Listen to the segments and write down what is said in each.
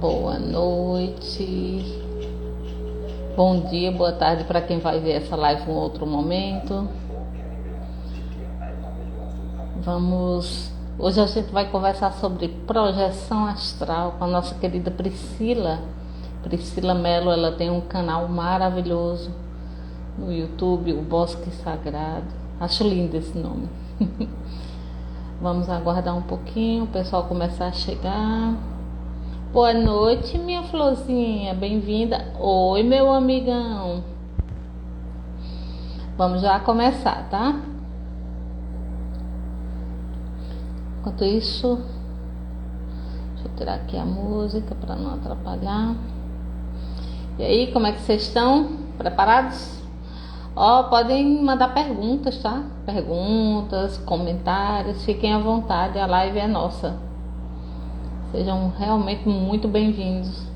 Boa noite, bom dia, boa tarde para quem vai ver essa live em outro momento. Hoje a gente vai conversar sobre projeção astral com a nossa querida Priscila. Priscila Mello, ela tem um canal maravilhoso no YouTube, o Bosque Sagrado. Acho lindo esse nome. Vamos aguardar um pouquinho, o pessoal começar a chegar. Boa noite, minha florzinha, bem-vinda. Oi, meu amigão. Vamos já começar, tá? Enquanto isso, deixa eu tirar aqui a música para não atrapalhar. E aí, como é que vocês estão? Preparados? Ó, podem mandar perguntas, tá? Perguntas, comentários, fiquem à vontade, a live é nossa. Sejam realmente muito bem-vindos.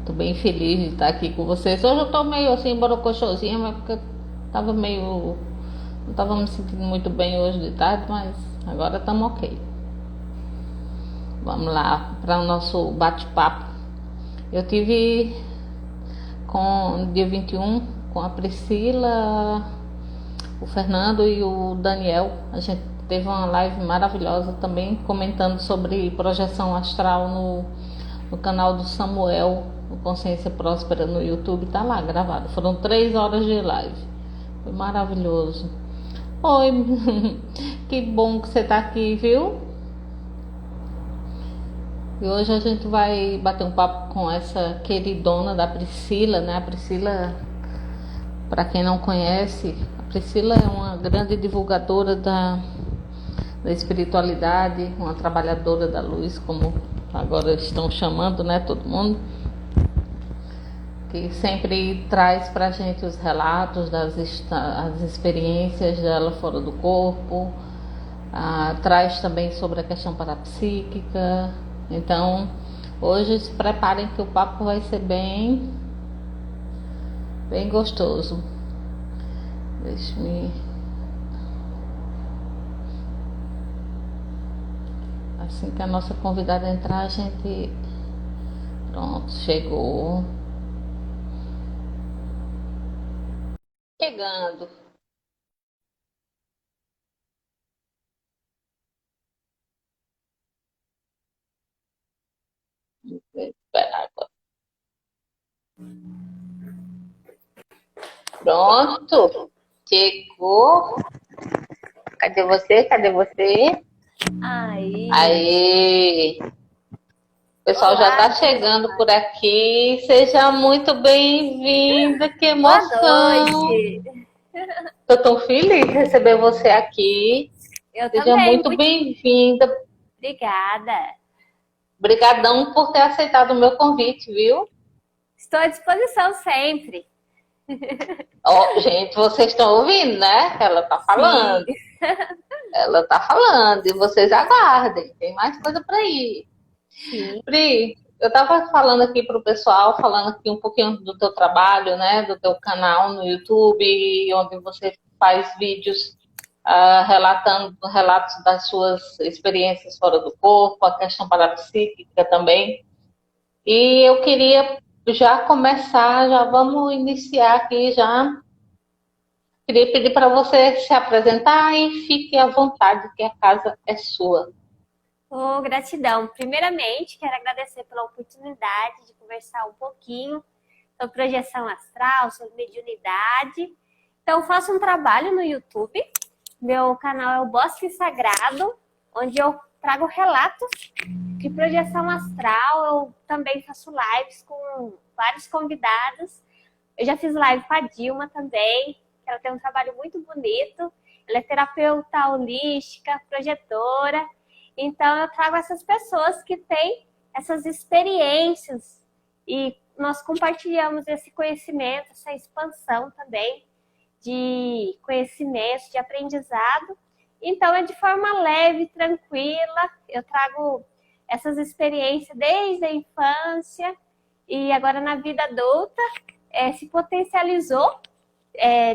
Tô bem feliz de estar aqui com vocês. Hoje eu tô meio assim, borocochosinha, mas porque eu tava meio... não tava me sentindo muito bem hoje de tarde, mas agora estamos ok. Vamos lá para o nosso bate-papo. Eu tive com dia 21 com a Priscila, o Fernando e o Daniel. A gente teve uma live maravilhosa também comentando sobre projeção astral no canal do Samuel, o Consciência Próspera no YouTube, tá lá gravado. Foram 3 horas de live. Foi maravilhoso. Oi, que bom que você tá aqui, viu? E hoje a gente vai bater um papo com essa queridona da Priscila, né? A Priscila, para quem não conhece, a Priscila é uma grande divulgadora da espiritualidade, uma trabalhadora da luz, como agora estão chamando, né, todo mundo, que sempre traz pra gente os relatos as experiências dela fora do corpo, traz também sobre a questão parapsíquica. Então, hoje se preparem que o papo vai ser bem gostoso. Assim que a nossa convidada entrar, a gente... Pronto, chegou. Chegando. Espera agora. Pronto. Chegou. Cadê você? Cadê você? Aí. O pessoal já está chegando por aqui. Seja muito bem-vinda. Que emoção. Boa noite. Estou tão feliz de receber você aqui. Eu Seja também. muito bem-vinda. Obrigada. Obrigadão por ter aceitado o meu convite, viu? Estou à disposição sempre. Ó, gente, vocês estão ouvindo, né? Ela tá falando. Sim. Ela tá falando e vocês aguardem. Tem mais coisa para ir. Sim. Pri, eu tava falando aqui pro pessoal, falando aqui um pouquinho do teu trabalho, né? Do teu canal no YouTube, onde você faz vídeos relatando relatos das suas experiências fora do corpo, a questão parapsíquica também. E eu queria já começar, já vamos iniciar aqui já. Queria pedir para você se apresentar e fique à vontade, que a casa é sua. Gratidão. Primeiramente, quero agradecer pela oportunidade de conversar um pouquinho sobre projeção astral, sobre mediunidade. Então, eu faço um trabalho no YouTube. Meu canal é o Bosque Sagrado, onde eu trago relatos de projeção astral. Eu também faço lives com vários convidados. Eu já fiz live com a Dilma também, que ela tem um trabalho muito bonito. Ela é terapeuta holística, projetora. Então, eu trago essas pessoas que têm essas experiências e nós compartilhamos esse conhecimento, essa expansão também de conhecimento, de aprendizado. Então, é de forma leve, tranquila. Eu trago essas experiências desde a infância e agora na vida adulta se potencializou,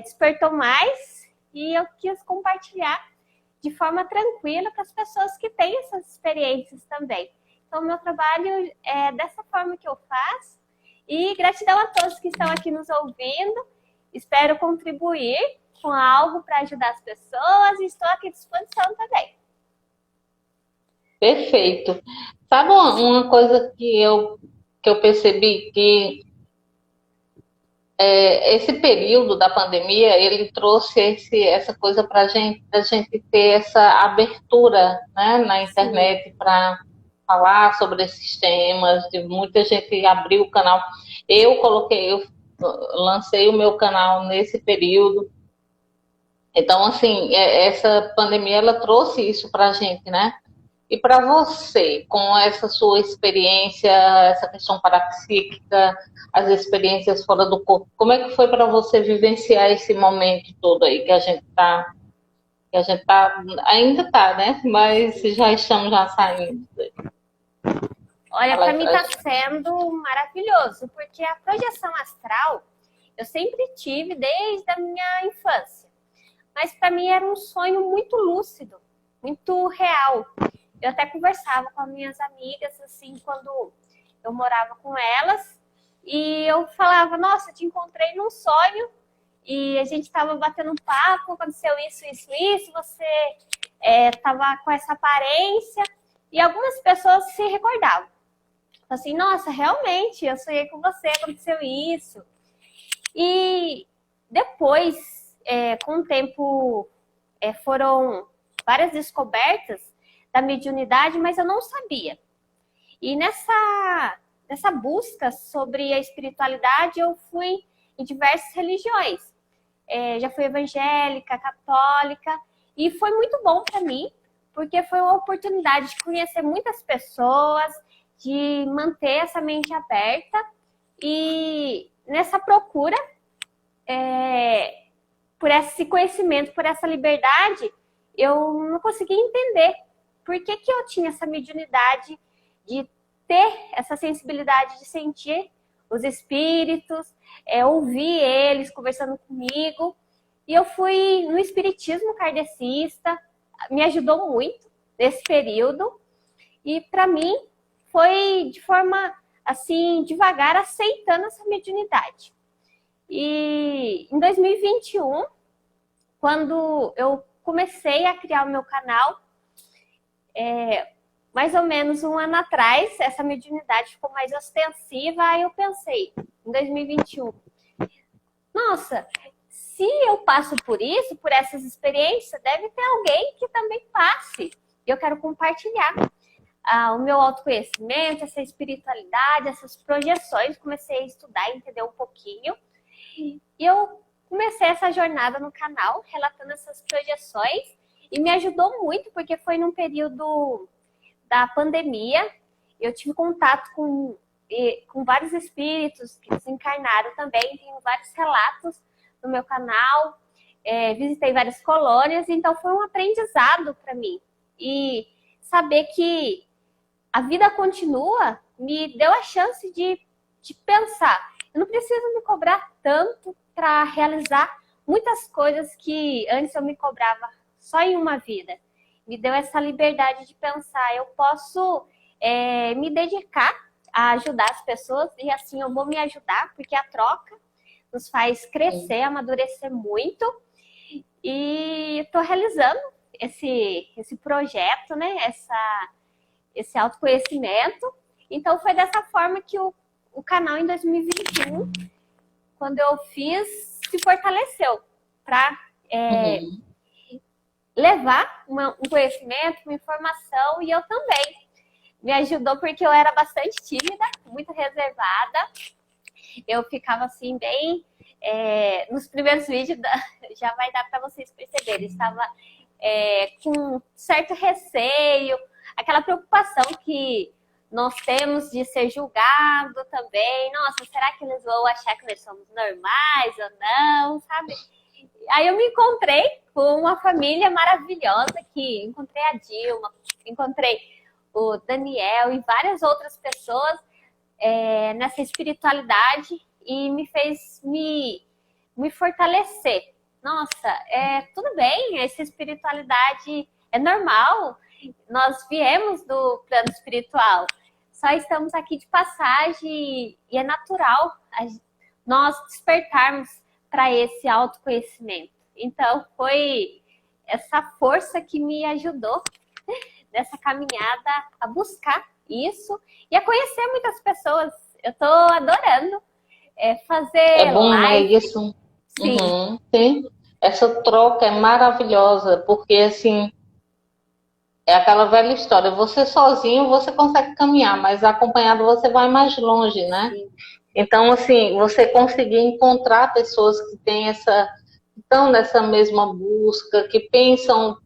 despertou mais e eu quis compartilhar de forma tranquila para as pessoas que têm essas experiências também. Então, meu trabalho é dessa forma que eu faço. E gratidão a todos que estão aqui nos ouvindo. Espero contribuir com algo para ajudar as pessoas e estou aqui à disposição também. Perfeito. Sabe uma coisa que eu percebi que esse período da pandemia, ele trouxe essa coisa para a gente ter essa abertura, né, na internet para falar sobre esses temas, de muita gente abriu o canal. Eu lancei o meu canal nesse período. Então, assim, essa pandemia, ela trouxe isso para a gente, né? E para você, com essa sua experiência, essa questão parapsíquica, as experiências fora do corpo, como é que foi para você vivenciar esse momento todo aí que a gente tá, ainda está, né? Mas já estamos já saindo. Olha, para mim está sendo maravilhoso, porque a projeção astral eu sempre tive desde a minha infância. Mas para mim era um sonho muito lúcido, muito real. Eu até conversava com as minhas amigas, assim, quando eu morava com elas, e eu falava, nossa, eu te encontrei num sonho, e a gente estava batendo um papo, aconteceu isso, você estava com essa aparência, e algumas pessoas se recordavam. Assim, nossa, realmente, eu sonhei com você, aconteceu isso. E depois, com o tempo, foram várias descobertas da mediunidade, mas eu não sabia. E nessa busca sobre a espiritualidade, eu fui em diversas religiões. Já fui evangélica, católica, e foi muito bom para mim, porque foi uma oportunidade de conhecer muitas pessoas, de manter essa mente aberta, e nessa procura por esse conhecimento, por essa liberdade, eu não conseguia entender por que eu tinha essa mediunidade de ter essa sensibilidade de sentir os espíritos, ouvir eles conversando comigo. E eu fui no espiritismo kardecista, me ajudou muito nesse período. E para mim foi de forma assim, devagar, aceitando essa mediunidade. E em 2021, quando eu comecei a criar o meu canal, mais ou menos um ano atrás, essa mediunidade ficou mais ostensiva, aí eu pensei, em 2021, nossa, se eu passo por isso, por essas experiências, deve ter alguém que também passe. E eu quero compartilhar o meu autoconhecimento, essa espiritualidade, essas projeções. Comecei a estudar, entender um pouquinho. E eu comecei essa jornada no canal, relatando essas projeções. E me ajudou muito, porque foi num período da pandemia. Eu tive contato com vários espíritos que desencarnaram também. Tenho vários relatos no meu canal. Visitei várias colônias. Então foi um aprendizado para mim. E saber que a vida continua me deu a chance de pensar. Eu não preciso me cobrar tanto para realizar muitas coisas que antes eu me cobrava só em uma vida. Me deu essa liberdade de pensar. Eu posso me dedicar a ajudar as pessoas e assim eu vou me ajudar, porque a troca nos faz crescer, amadurecer muito. E estou realizando esse projeto, né? Esse autoconhecimento. Então foi dessa forma que o canal em 2021, quando eu fiz, se fortaleceu para levar um conhecimento, uma informação, e eu também. Me ajudou porque eu era bastante tímida, muito reservada. Eu ficava assim bem... nos primeiros vídeos, já vai dar para vocês perceberem, estava com certo receio, aquela preocupação que nós temos de ser julgado também. Nossa, será que eles vão achar que nós somos normais ou não, sabe? Aí eu me encontrei com uma família maravilhosa, que encontrei a Dilma, encontrei o Daniel e várias outras pessoas nessa espiritualidade, e me fez me fortalecer. Nossa, tudo bem, essa espiritualidade é normal, nós viemos do plano espiritual, só estamos aqui de passagem e é natural nós despertarmos para esse autoconhecimento. Então, foi essa força que me ajudou nessa caminhada a buscar isso e a conhecer muitas pessoas. Eu estou adorando fazer É bom, né? live. Isso. Sim, Uhum, sim. Essa troca é maravilhosa, porque assim, é aquela velha história. Você sozinho você consegue caminhar, mas acompanhado você vai mais longe, né? sim, Então, assim, você conseguir encontrar pessoas que têm estão nessa mesma busca, que pensam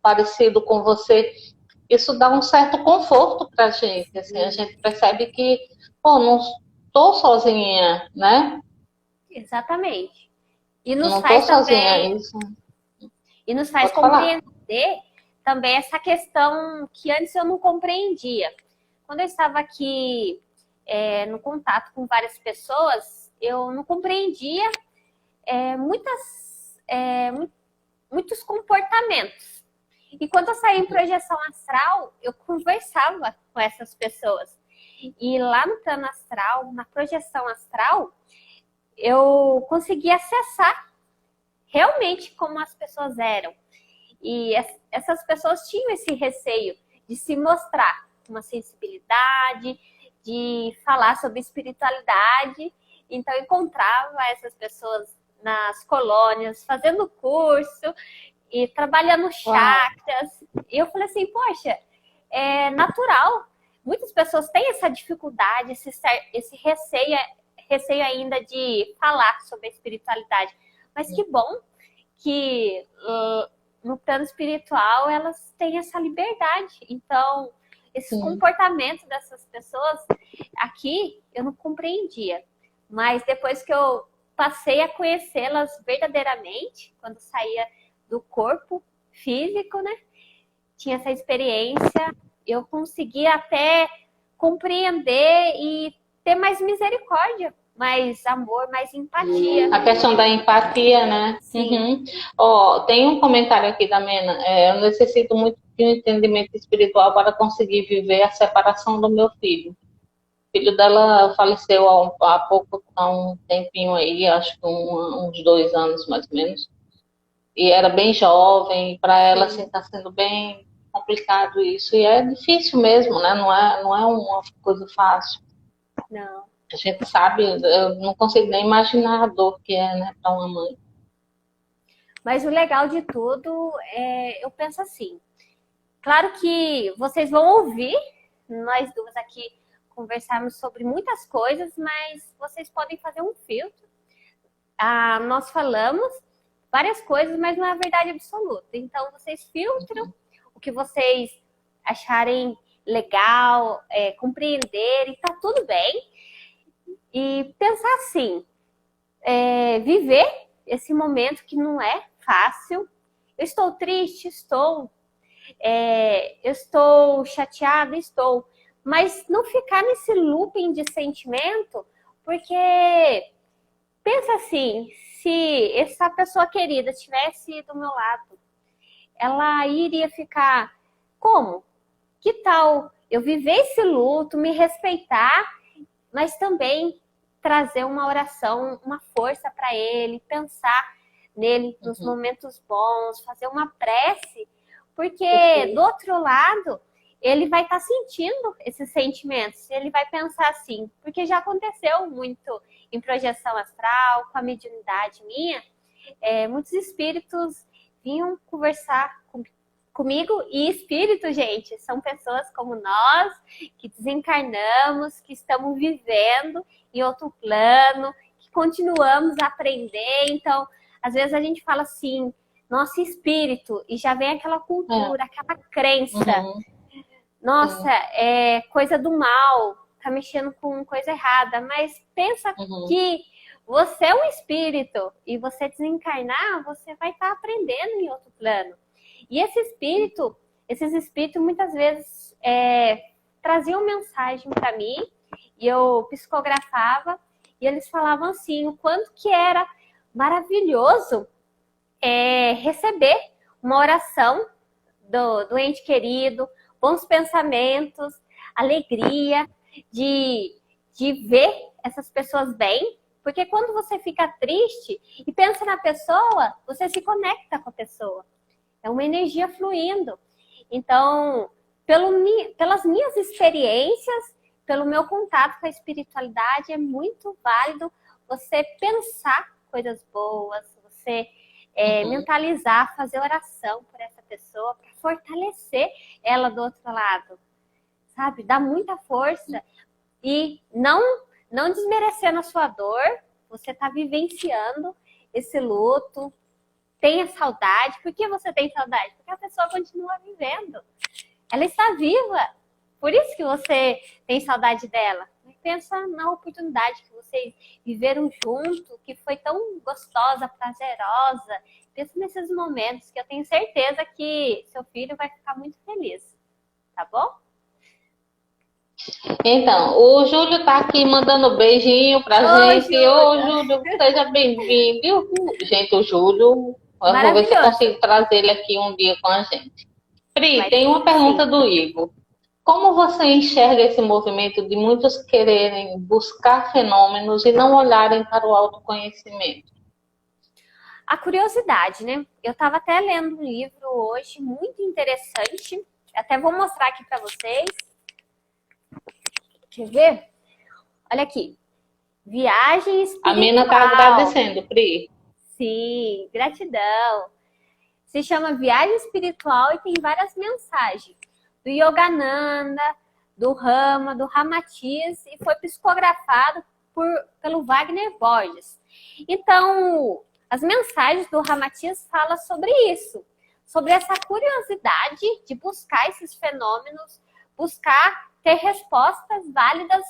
parecido com você, isso dá um certo conforto para a gente. Assim, a sim, gente percebe que, pô, não estou sozinha, né? exatamente. E nos Não estou faz sozinha, também, é isso. e nos faz Pode falar. compreender também essa questão que antes eu não compreendia. Quando eu estava aqui no contato com várias pessoas, eu não compreendia muitos comportamentos. E quando eu saí em projeção astral, eu conversava com essas pessoas. E lá no plano astral, na projeção astral, eu conseguia acessar realmente como as pessoas eram. E essas pessoas tinham esse receio de se mostrar uma sensibilidade, de falar sobre espiritualidade. Então, eu encontrava essas pessoas nas colônias, fazendo curso e trabalhando Uau. chakras. E eu falei assim, poxa, é natural. Muitas pessoas têm essa dificuldade, esse receio ainda de falar sobre a espiritualidade. Mas que bom que no plano espiritual elas têm essa liberdade. Então, esses Sim. comportamentos dessas pessoas aqui eu não compreendia. Mas depois que eu passei a conhecê-las verdadeiramente, quando saía do corpo físico, né? Tinha essa experiência, eu conseguia até compreender e ter mais misericórdia, mais amor, mais empatia. A questão da empatia, né? Sim, Uhum. Ó, tem um comentário aqui da Mena. Eu necessito muito de um entendimento espiritual para conseguir viver a separação do meu filho. O filho dela faleceu há um tempinho aí, acho que uns 2 anos mais ou menos. E era bem jovem, para ela assim sim, está sendo bem complicado isso. E é difícil mesmo, né? Não é uma coisa fácil. não. A gente sabe, eu não consigo nem imaginar a dor que é, né, para uma mãe. Mas o legal de tudo eu penso assim, claro que vocês vão ouvir nós duas aqui conversarmos sobre muitas coisas, mas vocês podem fazer um filtro. Nós falamos várias coisas, mas não é a verdade absoluta. Então, vocês filtram o que vocês acharem legal, compreenderem, tá tudo bem. E pensar assim, viver esse momento que não é fácil. Eu estou triste? Estou. Eu estou chateada? Estou. Mas não ficar nesse looping de sentimento, porque pensa assim, se essa pessoa querida estivesse do meu lado, ela iria ficar como? Que tal eu viver esse luto, me respeitar, mas também trazer uma oração, uma força para ele, pensar nele nos momentos bons, fazer uma prece, porque do outro lado ele vai estar sentindo esses sentimentos, ele vai pensar assim, porque já aconteceu muito em projeção astral, com a mediunidade minha, muitos espíritos vinham conversar comigo, e espírito, gente, são pessoas como nós, que desencarnamos, que estamos vivendo em outro plano, que continuamos a aprender. Então, às vezes a gente fala assim, nosso espírito, e já vem aquela cultura, aquela crença, Uhum. nossa, é coisa do mal, tá mexendo com coisa errada, mas pensa que você é um espírito e você desencarnar, você vai estar aprendendo em outro plano. E esses espíritos muitas vezes traziam mensagem para mim e eu psicografava e eles falavam assim, o quanto que era maravilhoso receber uma oração do ente querido, bons pensamentos, alegria. de ver essas pessoas bem, porque quando você fica triste e pensa na pessoa, você se conecta com a pessoa. É uma energia fluindo. Então, pelas minhas experiências, pelo meu contato com a espiritualidade, é muito válido você pensar coisas boas, você mentalizar, fazer oração por essa pessoa, para fortalecer ela do outro lado, sabe? Dá muita força e não desmerecendo a sua dor, você está vivenciando esse luto, tenha saudade. Por que você tem saudade? Porque a pessoa continua vivendo. Ela está viva. Por isso que você tem saudade dela. Pensa na oportunidade que vocês viveram junto, que foi tão gostosa, prazerosa. Pensa nesses momentos que eu tenho certeza que seu filho vai ficar muito feliz. Tá bom? Então, o Júlio tá aqui mandando beijinho pra gente. Júlio. Ô, Júlio, seja bem-vindo. Gente, o Júlio, eu vou ver se eu consigo trazer ele aqui um dia com a gente. Pri, tem uma pergunta do Igor. Como você enxerga esse movimento de muitos quererem buscar fenômenos e não olharem para o autoconhecimento? A curiosidade, né? Eu estava até lendo um livro hoje muito interessante. Até vou mostrar aqui para vocês. Quer ver? Olha aqui. Viagem espiritual. A Mina está agradecendo, Pri. Sim, gratidão. Se chama Viagem Espiritual e tem várias mensagens. Do Yogananda, do Rama, do Ramatiz, e foi psicografado pelo Wagner Borges. Então, as mensagens do Ramatiz falam sobre isso, sobre essa curiosidade de buscar esses fenômenos, buscar ter respostas válidas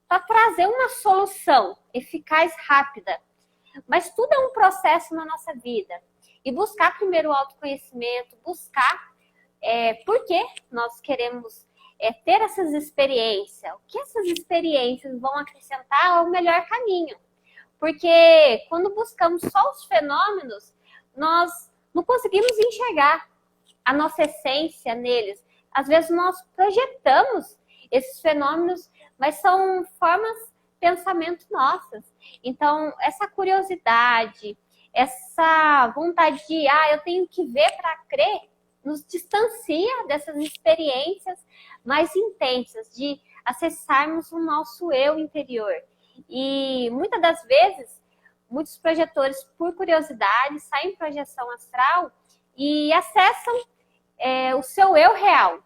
para trazer uma solução eficaz, rápida. Mas tudo é um processo na nossa vida. E buscar primeiro o autoconhecimento, buscar por que nós queremos ter essas experiências, o que essas experiências vão acrescentar ao melhor caminho. Porque quando buscamos só os fenômenos, nós não conseguimos enxergar a nossa essência neles. Às vezes nós projetamos esses fenômenos, mas são formas, pensamento nossas. Então, essa curiosidade, essa vontade de, eu tenho que ver para crer, nos distancia dessas experiências mais intensas, de acessarmos o nosso eu interior. E muitas das vezes, muitos projetores, por curiosidade, saem em projeção astral e acessam o seu eu real,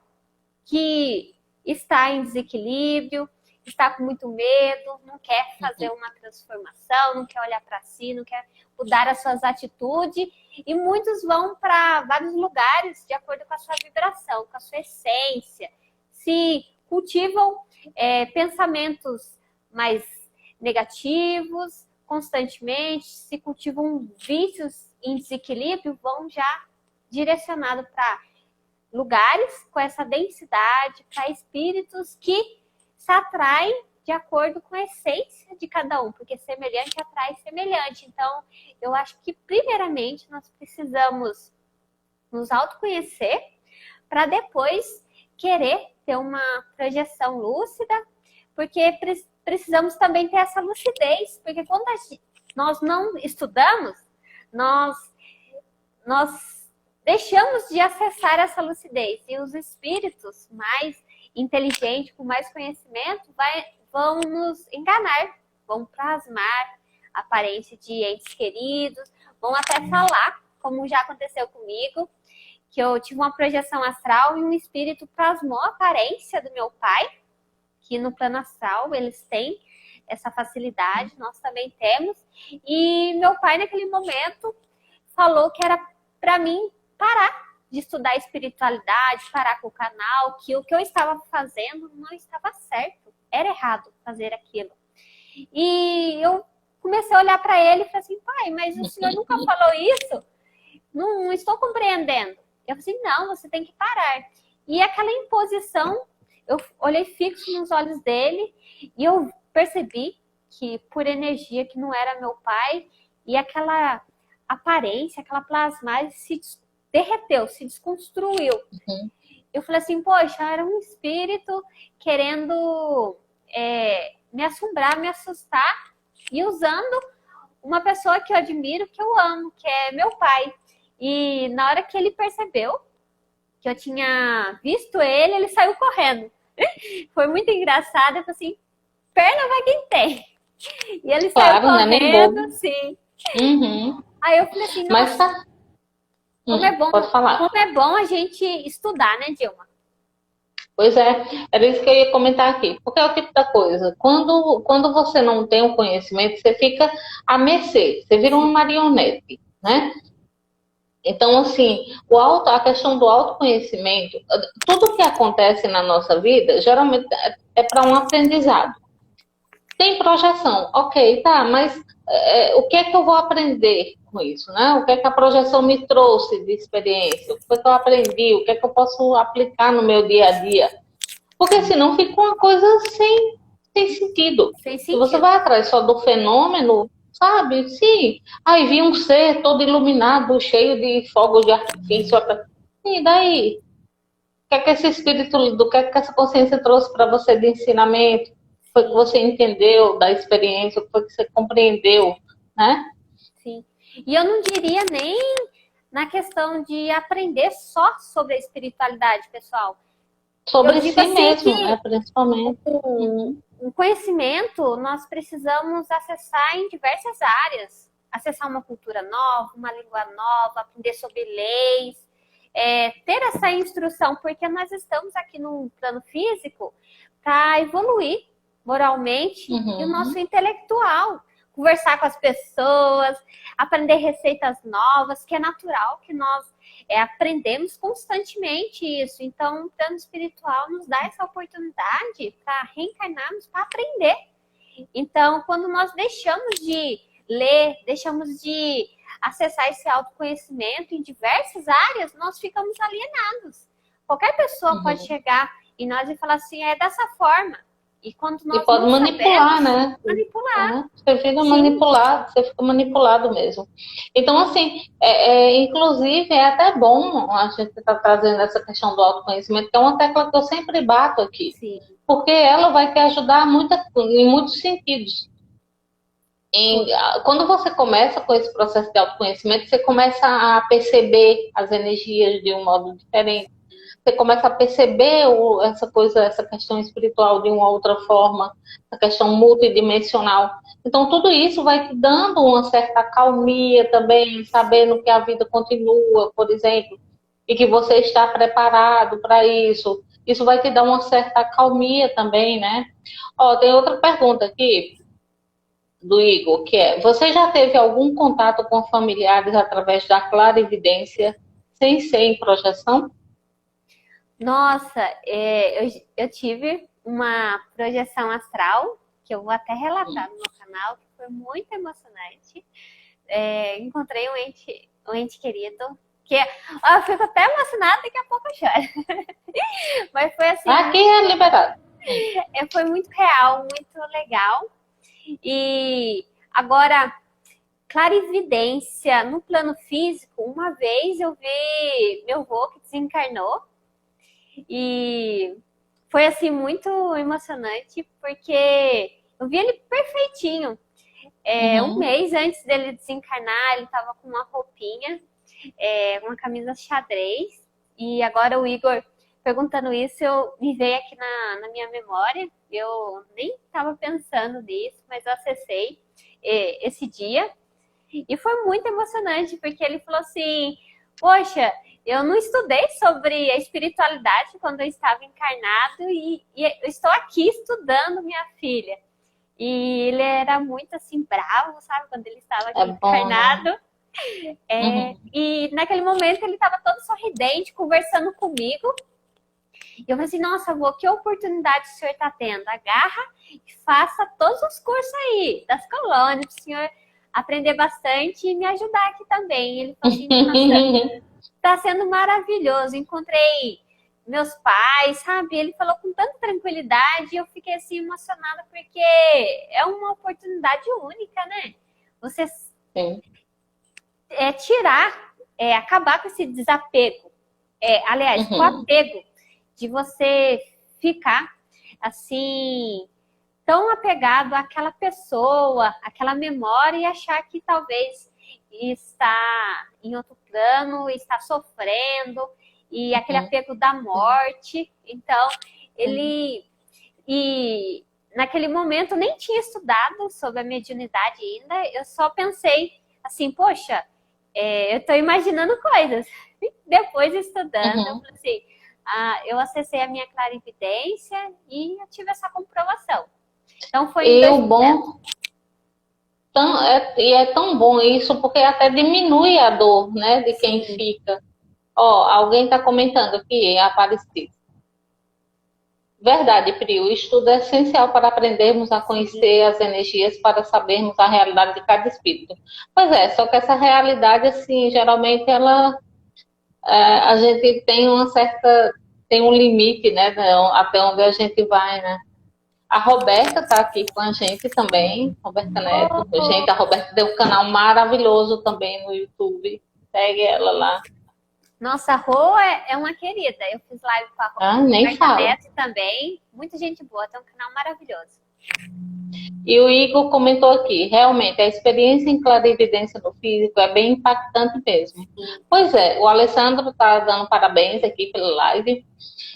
que está em desequilíbrio, está com muito medo, não quer fazer uma transformação, não quer olhar para si, não quer mudar as suas atitudes. E muitos vão para vários lugares de acordo com a sua vibração, com a sua essência. Se cultivam pensamentos mais negativos constantemente, se cultivam vícios em desequilíbrio, vão já direcionado para lugares com essa densidade, para espíritos que se atraem de acordo com a essência de cada um, porque semelhante atrai semelhante. Então, eu acho que, primeiramente, nós precisamos nos autoconhecer para depois querer ter uma projeção lúcida, porque precisamos também ter essa lucidez, porque quando nós não estudamos, nós deixamos de acessar essa lucidez. E os espíritos mais inteligentes, com mais conhecimento, vão nos enganar, vão plasmar a aparência de entes queridos, vão até falar, como já aconteceu comigo, que eu tive uma projeção astral e um espírito plasmou a aparência do meu pai, que no plano astral eles têm essa facilidade, nós também temos. E meu pai, naquele momento, falou que era para mim parar de estudar espiritualidade, parar com o canal, que o que eu estava fazendo não estava certo, era errado fazer aquilo. E eu comecei a olhar para ele e falei assim, pai, mas o senhor nunca falou isso? Não estou compreendendo. Eu falei assim, não, você tem que parar. E aquela imposição, eu olhei fixo nos olhos dele e eu percebi que por energia que não era meu pai, e aquela aparência, aquela plasmagem se derreteu, se desconstruiu. Eu falei assim, poxa, era um espírito querendo me assombrar, me assustar, e usando uma pessoa que eu admiro, que eu amo, que é meu pai. E na hora que ele percebeu que eu tinha visto ele, ele saiu correndo. Foi muito engraçado, eu falei assim, perna vai quem tem. E ele saiu Claro, né? Nem correndo, bobo. sim. Uhum. Aí eu falei assim, Mas nossa, tá. Pode como falar. é bom a gente estudar, né, Dilma? Pois é, era isso que eu ia comentar aqui. Porque é o tipo da coisa. Quando você não tem o conhecimento, você fica à mercê. Você vira uma marionete, né? Então, assim, a questão do autoconhecimento, tudo que acontece na nossa vida, geralmente é para um aprendizado. Tem projeção, ok, tá, mas o que é que eu vou aprender com isso, né? O que é que a projeção me trouxe de experiência? O que é que eu aprendi? O que é que eu posso aplicar no meu dia a dia? Porque senão fica uma coisa sem sentido. Sem Se você sentido. vai atrás só do fenômeno, sabe? Sim. Aí vi um ser todo iluminado, cheio de fogos de artifício. E daí? O que é que esse espírito, do que é que essa consciência trouxe para você de ensinamento? O que foi que você entendeu da experiência? O que foi que você compreendeu, né? Sim. E eu não diria nem na questão de aprender só sobre a espiritualidade, pessoal. Eu Sobre digo si assim mesmo, que né? Principalmente. Uhum. o conhecimento nós precisamos acessar em diversas áreas. Acessar uma cultura nova, uma língua nova, aprender sobre leis, ter essa instrução, porque nós estamos aqui no plano físico para evoluir moralmente e o Uhum. nosso intelectual. Conversar com as pessoas, aprender receitas novas, que é natural que nós aprendemos constantemente isso. Então, o plano espiritual nos dá essa oportunidade para reencarnarmos, para aprender. Então, quando nós deixamos de ler, deixamos de acessar esse autoconhecimento em diversas áreas, nós ficamos alienados. Qualquer pessoa pode Uhum. chegar em nós e falar assim, é dessa forma. E quando E nós pode não manipular, sabemos, né? manipular. Né? Você fica Sim, manipulado, você fica manipulado mesmo. Então, assim, inclusive é até bom a gente estar trazendo essa questão do autoconhecimento, que é uma tecla que eu sempre bato aqui, sim. porque ela vai te ajudar em muitos sentidos. Quando você começa com esse processo de autoconhecimento, você começa a perceber as energias de um modo diferente. Você começa a perceber essa coisa, essa questão espiritual de uma outra forma, essa questão multidimensional. Então, tudo isso vai te dando uma certa calmia também, sabendo que a vida continua, por exemplo, e que você está preparado para isso. Isso vai te dar uma certa calmia também, né? Ó, tem outra pergunta aqui do Igor, que é: você já teve algum contato com familiares através da clarividência sem ser em projeção? Nossa, eu tive uma projeção astral, que eu vou até relatar no meu canal, que foi muito emocionante. Encontrei um ente querido, que eu fico até emocionada, daqui a pouco eu choro. Mas foi assim, Aqui é liberado. foi muito real, muito legal. E agora, clarividência no plano físico, uma vez eu vi meu avô que desencarnou e foi assim muito emocionante porque eu vi ele perfeitinho. Um mês antes dele desencarnar, ele estava com uma roupinha, uma camisa xadrez. E agora o Igor perguntando isso, me veio aqui na minha memória. Eu nem estava pensando nisso, mas eu acessei esse dia. E foi muito emocionante, porque ele falou assim: poxa, eu não estudei sobre a espiritualidade quando eu estava encarnado e eu estou aqui estudando, minha filha. E ele era muito assim, bravo, sabe, quando ele estava aqui É bom, né? encarnado. Uhum. E naquele momento ele estava todo sorridente, conversando comigo. E eu falei assim, nossa, avô, que oportunidade o senhor está tendo? Agarra e faça todos os cursos aí, das colônias, para o senhor aprender bastante e me ajudar aqui também. Ele falou assim, nossa, está sendo maravilhoso. Encontrei meus pais, sabe? Ele falou com tanta tranquilidade e eu fiquei assim emocionada porque é uma oportunidade única, né? Você Sim. tirar, acabar com esse desapego. Aliás, com o Uhum. apego de você ficar assim tão apegado àquela pessoa, àquela memória e achar que talvez está em outro plano, está sofrendo e aquele apego da morte. Então, ele... E naquele momento eu nem tinha estudado sobre a mediunidade ainda, eu só pensei assim, poxa, eu estou imaginando coisas. Depois estudando, eu falei assim, eu acessei a minha clarividência e eu tive essa comprovação. Então foi e o bom e é tão bom isso porque até diminui a dor, né, de quem fica. Ó, alguém está comentando aqui, é Aparecido. Verdade, Pri, o estudo é essencial para aprendermos a conhecer as energias, para sabermos a realidade de cada espírito. Pois é, só que essa realidade, assim, geralmente a gente tem tem um limite, né, até onde a gente vai, né? A Roberta está aqui com a gente também, Roberta Neto. Gente, a Roberta tem um canal maravilhoso também no YouTube. Segue ela lá. Nossa, a Rô é uma querida. Eu fiz live com a Rô. Nem fala. Neto também. Muita gente boa, tem um canal maravilhoso. E o Igor comentou aqui, realmente, a experiência em clarividência no físico é bem impactante mesmo. Pois é, o Alessandro está dando parabéns aqui pela live.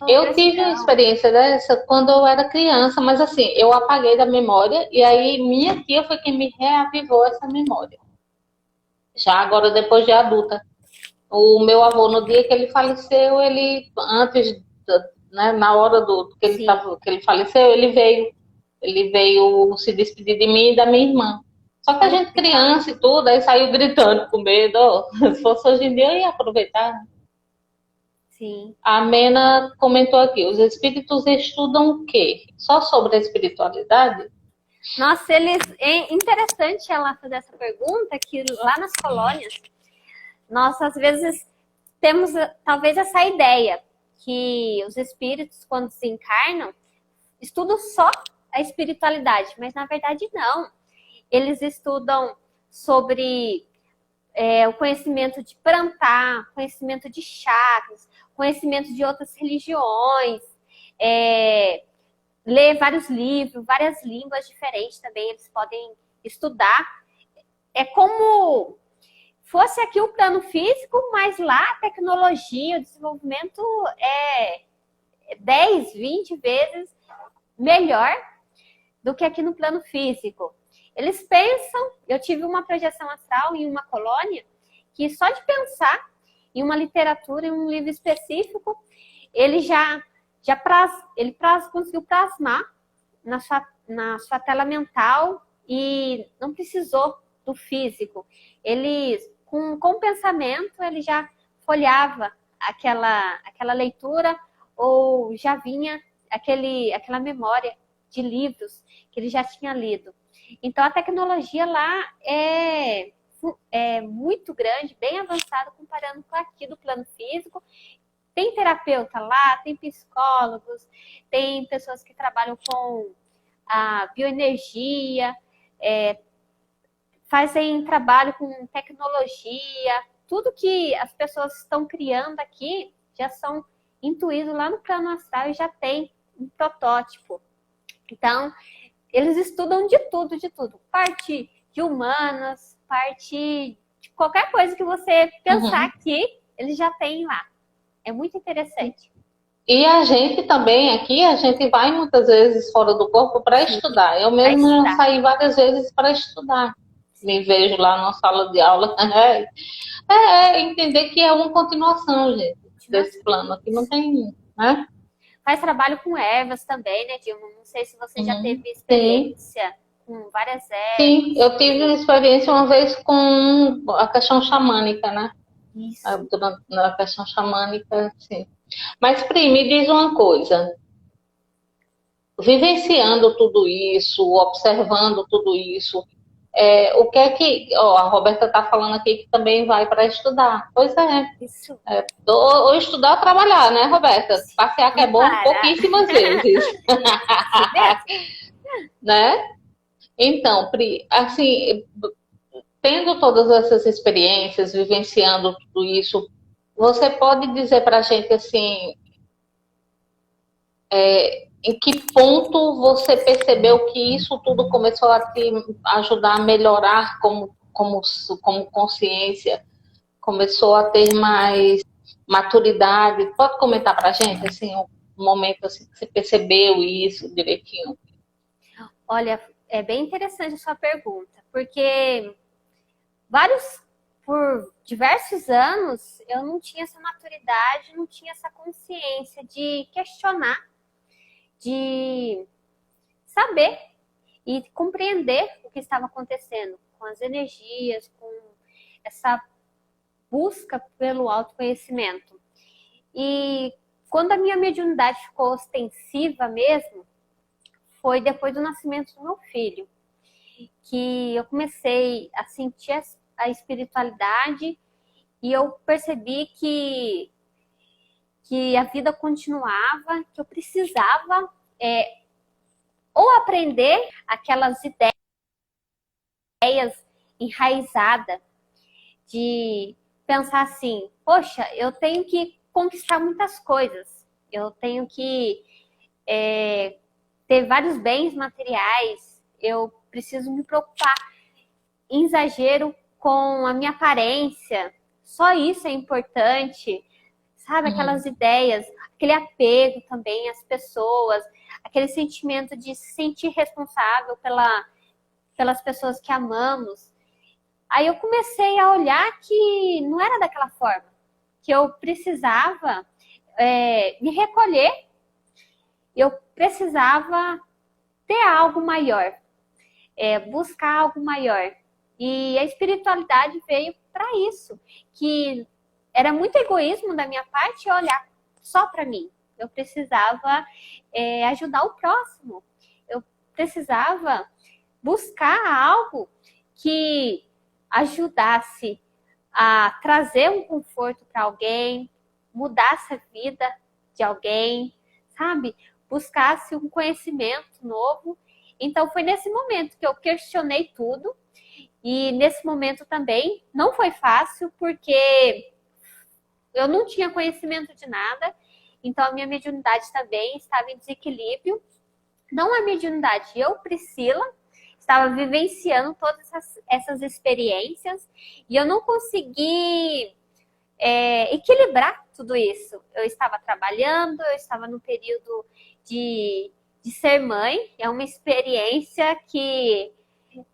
Eu tive uma experiência dessa quando eu era criança, mas assim, eu apaguei da memória e aí minha tia foi quem me reavivou essa memória. Já agora, depois de adulta. O meu avô, no dia que ele faleceu, né, na hora que ele faleceu, ele veio se despedir de mim e da minha irmã. Só que a gente criança e tudo, aí saiu gritando com medo. Se fosse hoje em dia, eu ia aproveitar. Sim. A Mena comentou aqui, os espíritos estudam o quê? Só sobre a espiritualidade? Nossa, é interessante ela fazer essa pergunta, que lá nas colônias, nós às vezes temos talvez essa ideia que os espíritos, quando se encarnam, estudam só a espiritualidade, mas na verdade não. Eles estudam sobre o conhecimento de Prantá, conhecimento de chakras, conhecimento de outras religiões, ler vários livros, várias línguas diferentes também eles podem estudar. É como fosse aqui o plano físico, mas lá a tecnologia, o desenvolvimento é 10, 20 vezes melhor do que aqui no plano físico. Eles pensam, eu tive uma projeção astral em uma colônia, que só de pensar em uma literatura, em um livro específico, ele conseguiu plasmar na sua tela mental e não precisou do físico. Ele, com o pensamento, ele já folheava aquela leitura ou já vinha aquela memória de livros que ele já tinha lido. Então, a tecnologia lá é muito grande, bem avançada, comparando com aqui do plano físico. Tem terapeuta lá, tem psicólogos, tem pessoas que trabalham com a bioenergia, fazem trabalho com tecnologia. Tudo que as pessoas estão criando aqui já são intuídos lá no plano astral e já tem um protótipo. Então, eles estudam de tudo, de tudo. Parte de humanas, parte de qualquer coisa que você pensar aqui, eles já têm lá. É muito interessante. E a gente também aqui, a gente vai muitas vezes fora do corpo para estudar. Eu mesmo já saí várias vezes para estudar. Me vejo lá na sala de aula. Entender que é uma continuação, gente, desse plano aqui. Não tem, né? Faz trabalho com ervas também, né, Dilma? Não sei se você já teve experiência com várias ervas. Sim, eu tive experiência uma vez com a questão xamânica, né? Isso. Na questão xamânica, sim. Mas, Pri, me diz uma coisa. Vivenciando tudo isso, observando tudo isso, o que é que... a Roberta está falando aqui que também vai para estudar. Pois é. Isso. Ou estudar ou trabalhar, né, Roberta? Passear que é bom pouquíssimas vezes. Né? Então, Pri, assim, tendo todas essas experiências, vivenciando tudo isso, você pode dizer para a gente assim, em que ponto você percebeu que isso tudo começou a te ajudar a melhorar como consciência? Começou a ter mais maturidade? Pode comentar pra gente, assim, um momento assim, que você percebeu isso direitinho? Olha, é bem interessante a sua pergunta, porque vários, por diversos anos, eu não tinha essa maturidade, não tinha essa consciência de questionar, de saber e compreender o que estava acontecendo com as energias, com essa busca pelo autoconhecimento. E quando a minha mediunidade ficou ostensiva mesmo, foi depois do nascimento do meu filho, que eu comecei a sentir a espiritualidade e eu percebi que a vida continuava, que eu precisava ou aprender aquelas ideias enraizadas de pensar assim, poxa, eu tenho que conquistar muitas coisas, eu tenho que ter vários bens materiais, eu preciso me preocupar em exagero com a minha aparência, só isso é importante, sabe? Aquelas ideias, aquele apego também às pessoas, aquele sentimento de se sentir responsável pelas pessoas que amamos. Aí eu comecei a olhar que não era daquela forma, que eu precisava me recolher, eu precisava ter algo maior, buscar algo maior. E a espiritualidade veio para isso, que era muito egoísmo da minha parte olhar só para mim. Eu precisava ajudar o próximo. Eu precisava buscar algo que ajudasse a trazer um conforto para alguém, mudasse a vida de alguém, sabe? Buscasse um conhecimento novo. Então foi nesse momento que eu questionei tudo. E nesse momento também não foi fácil, porque eu não tinha conhecimento de nada. Então a minha mediunidade também estava em desequilíbrio. Não a mediunidade, eu, Priscila, estava vivenciando todas essas experiências e eu não consegui equilibrar tudo isso. Eu estava trabalhando, eu estava no período de ser mãe, é uma experiência que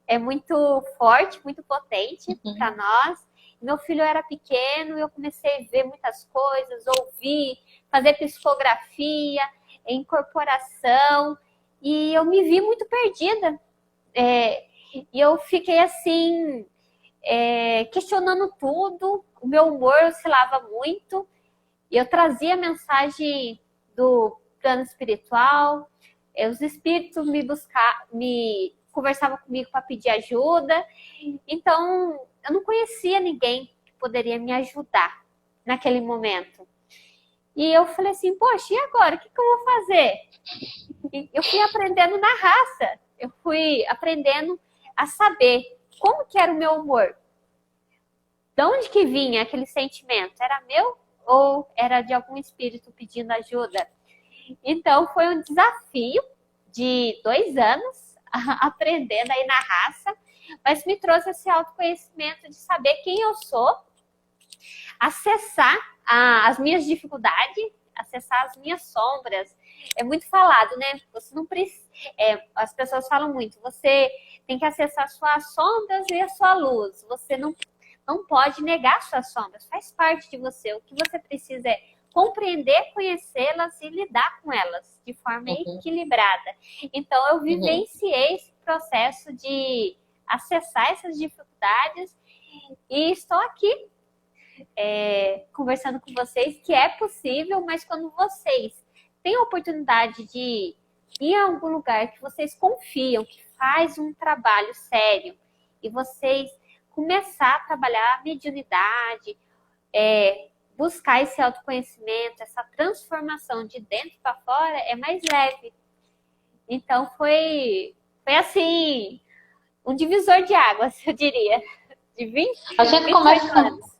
é muito forte, muito potente para nós. Meu filho era pequeno, eu comecei a ver muitas coisas, ouvir, fazer psicografia, incorporação, e eu me vi muito perdida. E eu fiquei assim, questionando tudo, o meu humor oscilava muito, e eu trazia a mensagem do plano espiritual, os espíritos me conversavam comigo para pedir ajuda, então eu não conhecia ninguém que poderia me ajudar naquele momento. E eu falei assim, poxa, e agora? O que eu vou fazer? E eu fui aprendendo na raça, eu fui aprendendo a saber como que era o meu humor. De onde que vinha aquele sentimento? Era meu ou era de algum espírito pedindo ajuda? Então foi um desafio de 2 anos, aprendendo aí na raça, mas me trouxe esse autoconhecimento de saber quem eu sou, acessar as minhas dificuldades, acessar as minhas sombras. É muito falado, né? Você não precisa. As pessoas falam muito. Você tem que acessar suas sombras e a sua luz. Você não pode negar suas sombras. Faz parte de você. O que você precisa é compreender, conhecê-las e lidar com elas de forma equilibrada. Então, eu vivenciei esse processo de acessar essas dificuldades e estou aqui conversando com vocês que é possível, mas quando vocês têm a oportunidade de ir a algum lugar que vocês confiam, que faz um trabalho sério, e vocês começar a trabalhar a mediunidade, buscar esse autoconhecimento, essa transformação de dentro para fora, é mais leve. Então foi assim, um divisor de águas, eu diria, de 20, A gente 28 anos.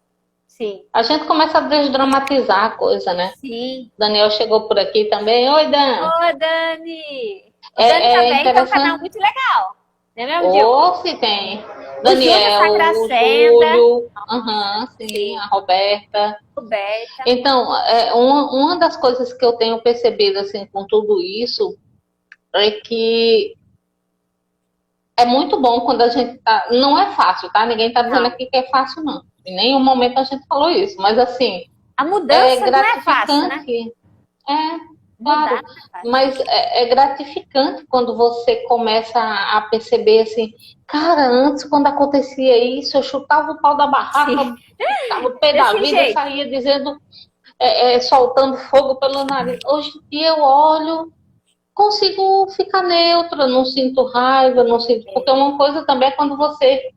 Sim, A gente começa a desdramatizar a coisa, né? sim. Daniel chegou por aqui também. Oi, Dan. Ô, Dani! O Dani É também tem um canal interessante. muito legal. Não é mesmo, Gil? Ou se tem O Júlio Daniel, o Sacracenda, Júlio, aham, sim, sim, a Roberta. Roberta. Então, uma das coisas que eu tenho percebido assim com tudo isso é que é muito bom quando a gente tá. Não é fácil, tá? Ninguém tá dizendo Não. aqui que é fácil, não. Em nenhum momento a gente falou isso, mas assim, A é mudança não é fácil, né? gratificante. É, Mudar claro, não é fácil. mas é gratificante quando você começa a perceber assim, cara, antes quando acontecia isso, eu chutava o pau da barraca, Sim, ficava o pé da desse vida, jeito. saía dizendo, soltando fogo pelo nariz. Hoje em dia eu olho, consigo ficar neutra, não sinto raiva, não sinto. Porque uma coisa também é quando você,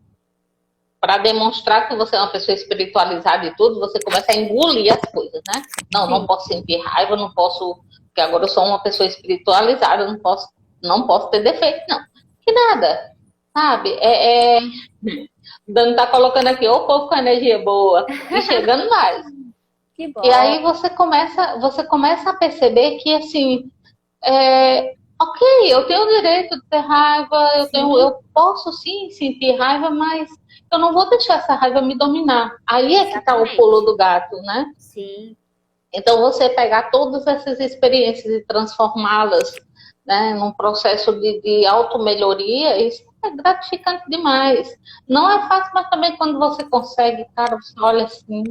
para demonstrar que você é uma pessoa espiritualizada e tudo, você começa a engolir as coisas, né? Não, não Sim, posso sentir raiva, não posso, porque agora eu sou uma pessoa espiritualizada, não posso ter defeito, não. Que nada, sabe? Dani tá colocando aqui, ô povo com energia boa, e chegando mais. que E bom. aí você começa a perceber que assim, ok, eu tenho o direito de ter raiva, Sim, eu posso sim sentir raiva, mas eu não vou deixar essa raiva me dominar. Aí é que está o pulo exatamente. do gato, né? Sim, Então você pegar todas essas experiências e transformá-las, né, num processo de auto-melhoria, isso é gratificante demais. Não é fácil, mas também quando você consegue, cara, você olha assim,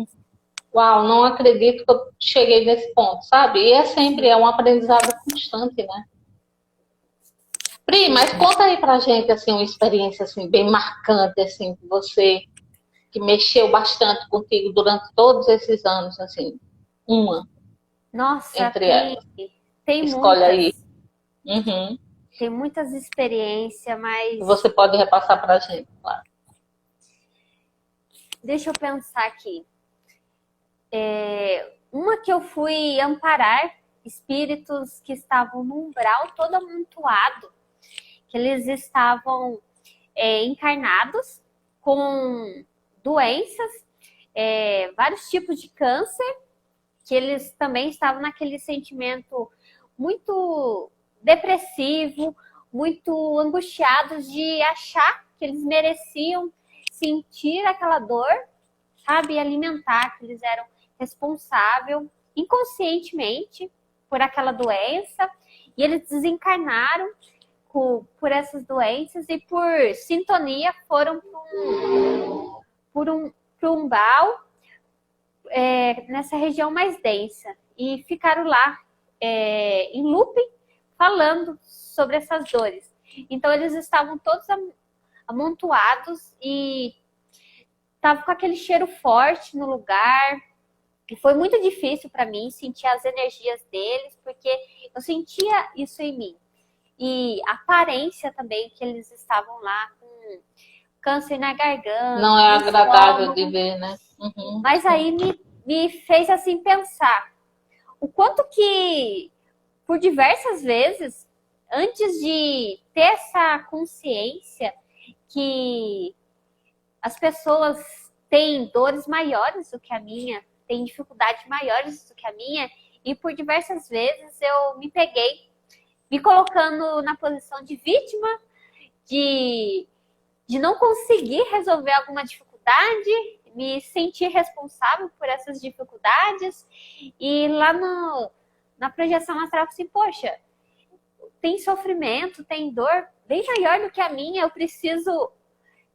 uau, não acredito que eu cheguei nesse ponto, sabe? E sempre sim, é um aprendizado constante, né? Pri, sim. mas conta aí pra gente, assim, uma experiência, assim, bem marcante, assim, que você, que mexeu bastante contigo durante todos esses anos, assim, uma Nossa, entre tem, elas. tem Escolhe aí. muitas. Uhum. Tem muitas experiências, E mas você pode repassar pra gente, claro. deixa eu pensar aqui. Uma que eu fui amparar espíritos que estavam no umbral todo amontoado, que eles estavam encarnados com doenças, vários tipos de câncer, que eles também estavam naquele sentimento muito depressivo, muito angustiados de achar que eles mereciam sentir aquela dor, sabe, e alimentar, que eles eram responsáveis inconscientemente por aquela doença, e eles desencarnaram por essas doenças e por sintonia foram por um umbral, nessa região mais densa, e ficaram lá em looping falando sobre essas dores. Então eles estavam todos amontoados e estavam com aquele cheiro forte no lugar. E foi muito difícil para mim sentir as energias deles, porque eu sentia isso em mim. E a aparência também, que eles estavam lá com câncer na Não garganta, é no agradável de estômago. ver, né? Uhum. Mas aí me fez assim pensar o quanto que, por diversas vezes, antes de ter essa consciência que as pessoas têm dores maiores do que a minha, têm dificuldades maiores do que a minha, e por diversas vezes eu me peguei me colocando na posição de vítima, de, de não conseguir resolver alguma dificuldade, me sentir responsável por essas dificuldades, e lá na projeção astral, assim, poxa, tem sofrimento, tem dor bem maior do que a minha, eu preciso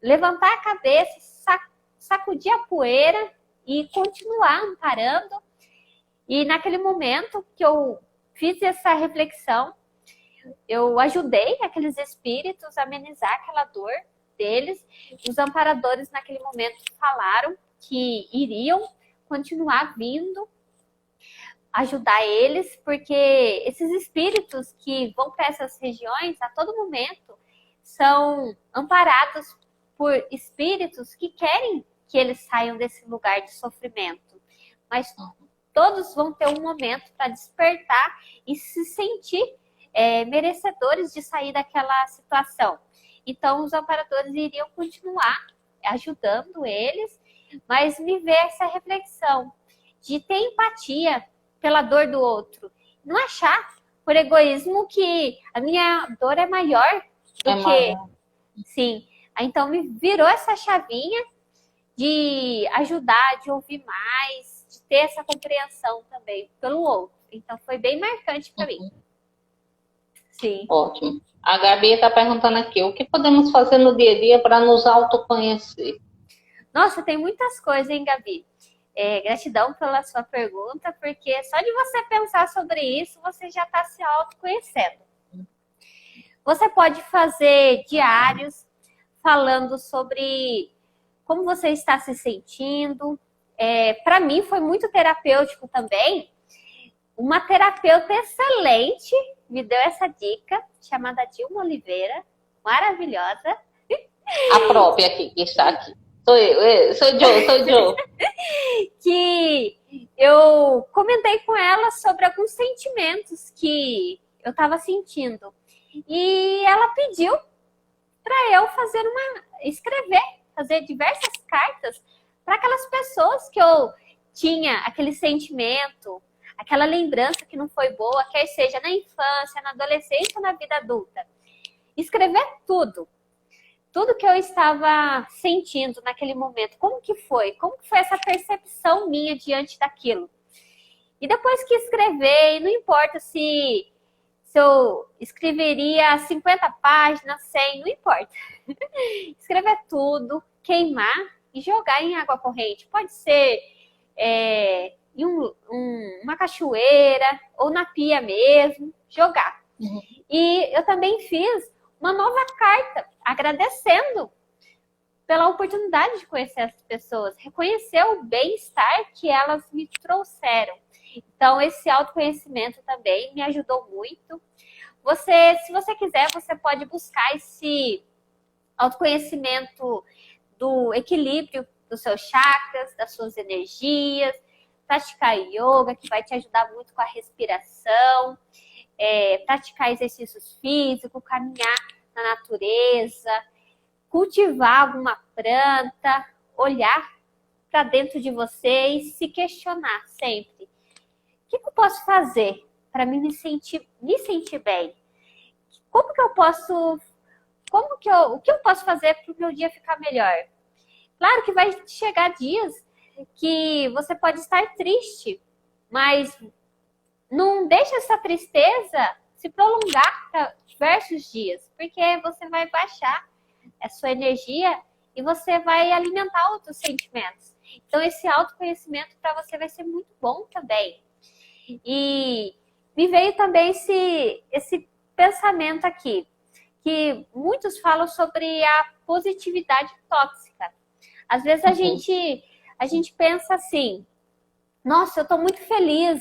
levantar a cabeça, sacudir a poeira e continuar amparando. E naquele momento que eu fiz essa reflexão, eu ajudei aqueles espíritos a amenizar aquela dor deles. Os amparadores naquele momento falaram que iriam continuar vindo ajudar eles, porque esses espíritos que vão para essas regiões a todo momento são amparados por espíritos que querem que eles saiam desse lugar de sofrimento. Mas todos vão ter um momento para despertar e se sentir merecedores de sair daquela situação. Então, os amparadores iriam continuar ajudando eles mas me veio essa reflexão de ter empatia pela dor do outro. Não achar, por egoísmo, que a minha dor é maior do que... maior. Sim. Então me virou essa chavinha de ajudar, de ouvir mais, de ter essa compreensão também pelo outro. Então foi bem marcante para mim. Sim. Ótimo. A Gabi está perguntando aqui, o que podemos fazer no dia a dia para nos autoconhecer? Nossa, tem muitas coisas, hein, Gabi? Gratidão pela sua pergunta, porque só de você pensar sobre isso, você já está se autoconhecendo. Você pode fazer diários falando sobre como você está se sentindo. Para mim, foi muito terapêutico também. Uma terapeuta excelente me deu essa dica, chamada Dilma Oliveira, maravilhosa. A própria aqui, que está aqui. Sou Joe. Que eu comentei com ela sobre alguns sentimentos que eu estava sentindo. E ela pediu para eu escrever, fazer diversas cartas para aquelas pessoas que eu tinha aquele sentimento, aquela lembrança que não foi boa, quer seja na infância, na adolescência ou na vida adulta. Escrever tudo que eu estava sentindo naquele momento, como que foi essa percepção minha diante daquilo. E depois que escrever, não importa se eu escreveria 50 páginas, 100, não importa. Escrever tudo, queimar e jogar em água corrente. Pode ser em uma cachoeira ou na pia mesmo, jogar. Uhum. E eu também fiz uma nova carta agradecendo pela oportunidade de conhecer essas pessoas, reconhecer o bem-estar que elas me trouxeram. Então, esse autoconhecimento também me ajudou muito. Se você quiser, você pode buscar esse autoconhecimento do equilíbrio dos seus chakras, das suas energias, praticar yoga, que vai te ajudar muito com a respiração, praticar exercícios físicos, caminhar na natureza, cultivar alguma planta, olhar para dentro de você e se questionar sempre. O que eu posso fazer para me sentir bem? O que eu posso fazer para o meu dia ficar melhor? Claro que vai chegar dias que você pode estar triste, mas não deixa essa tristeza se prolongar para diversos dias, porque você vai baixar a sua energia e você vai alimentar outros sentimentos. Então, esse autoconhecimento para você vai ser muito bom também. E me veio também esse pensamento aqui, que muitos falam sobre a positividade tóxica. Às vezes a gente pensa assim, nossa, eu estou muito feliz,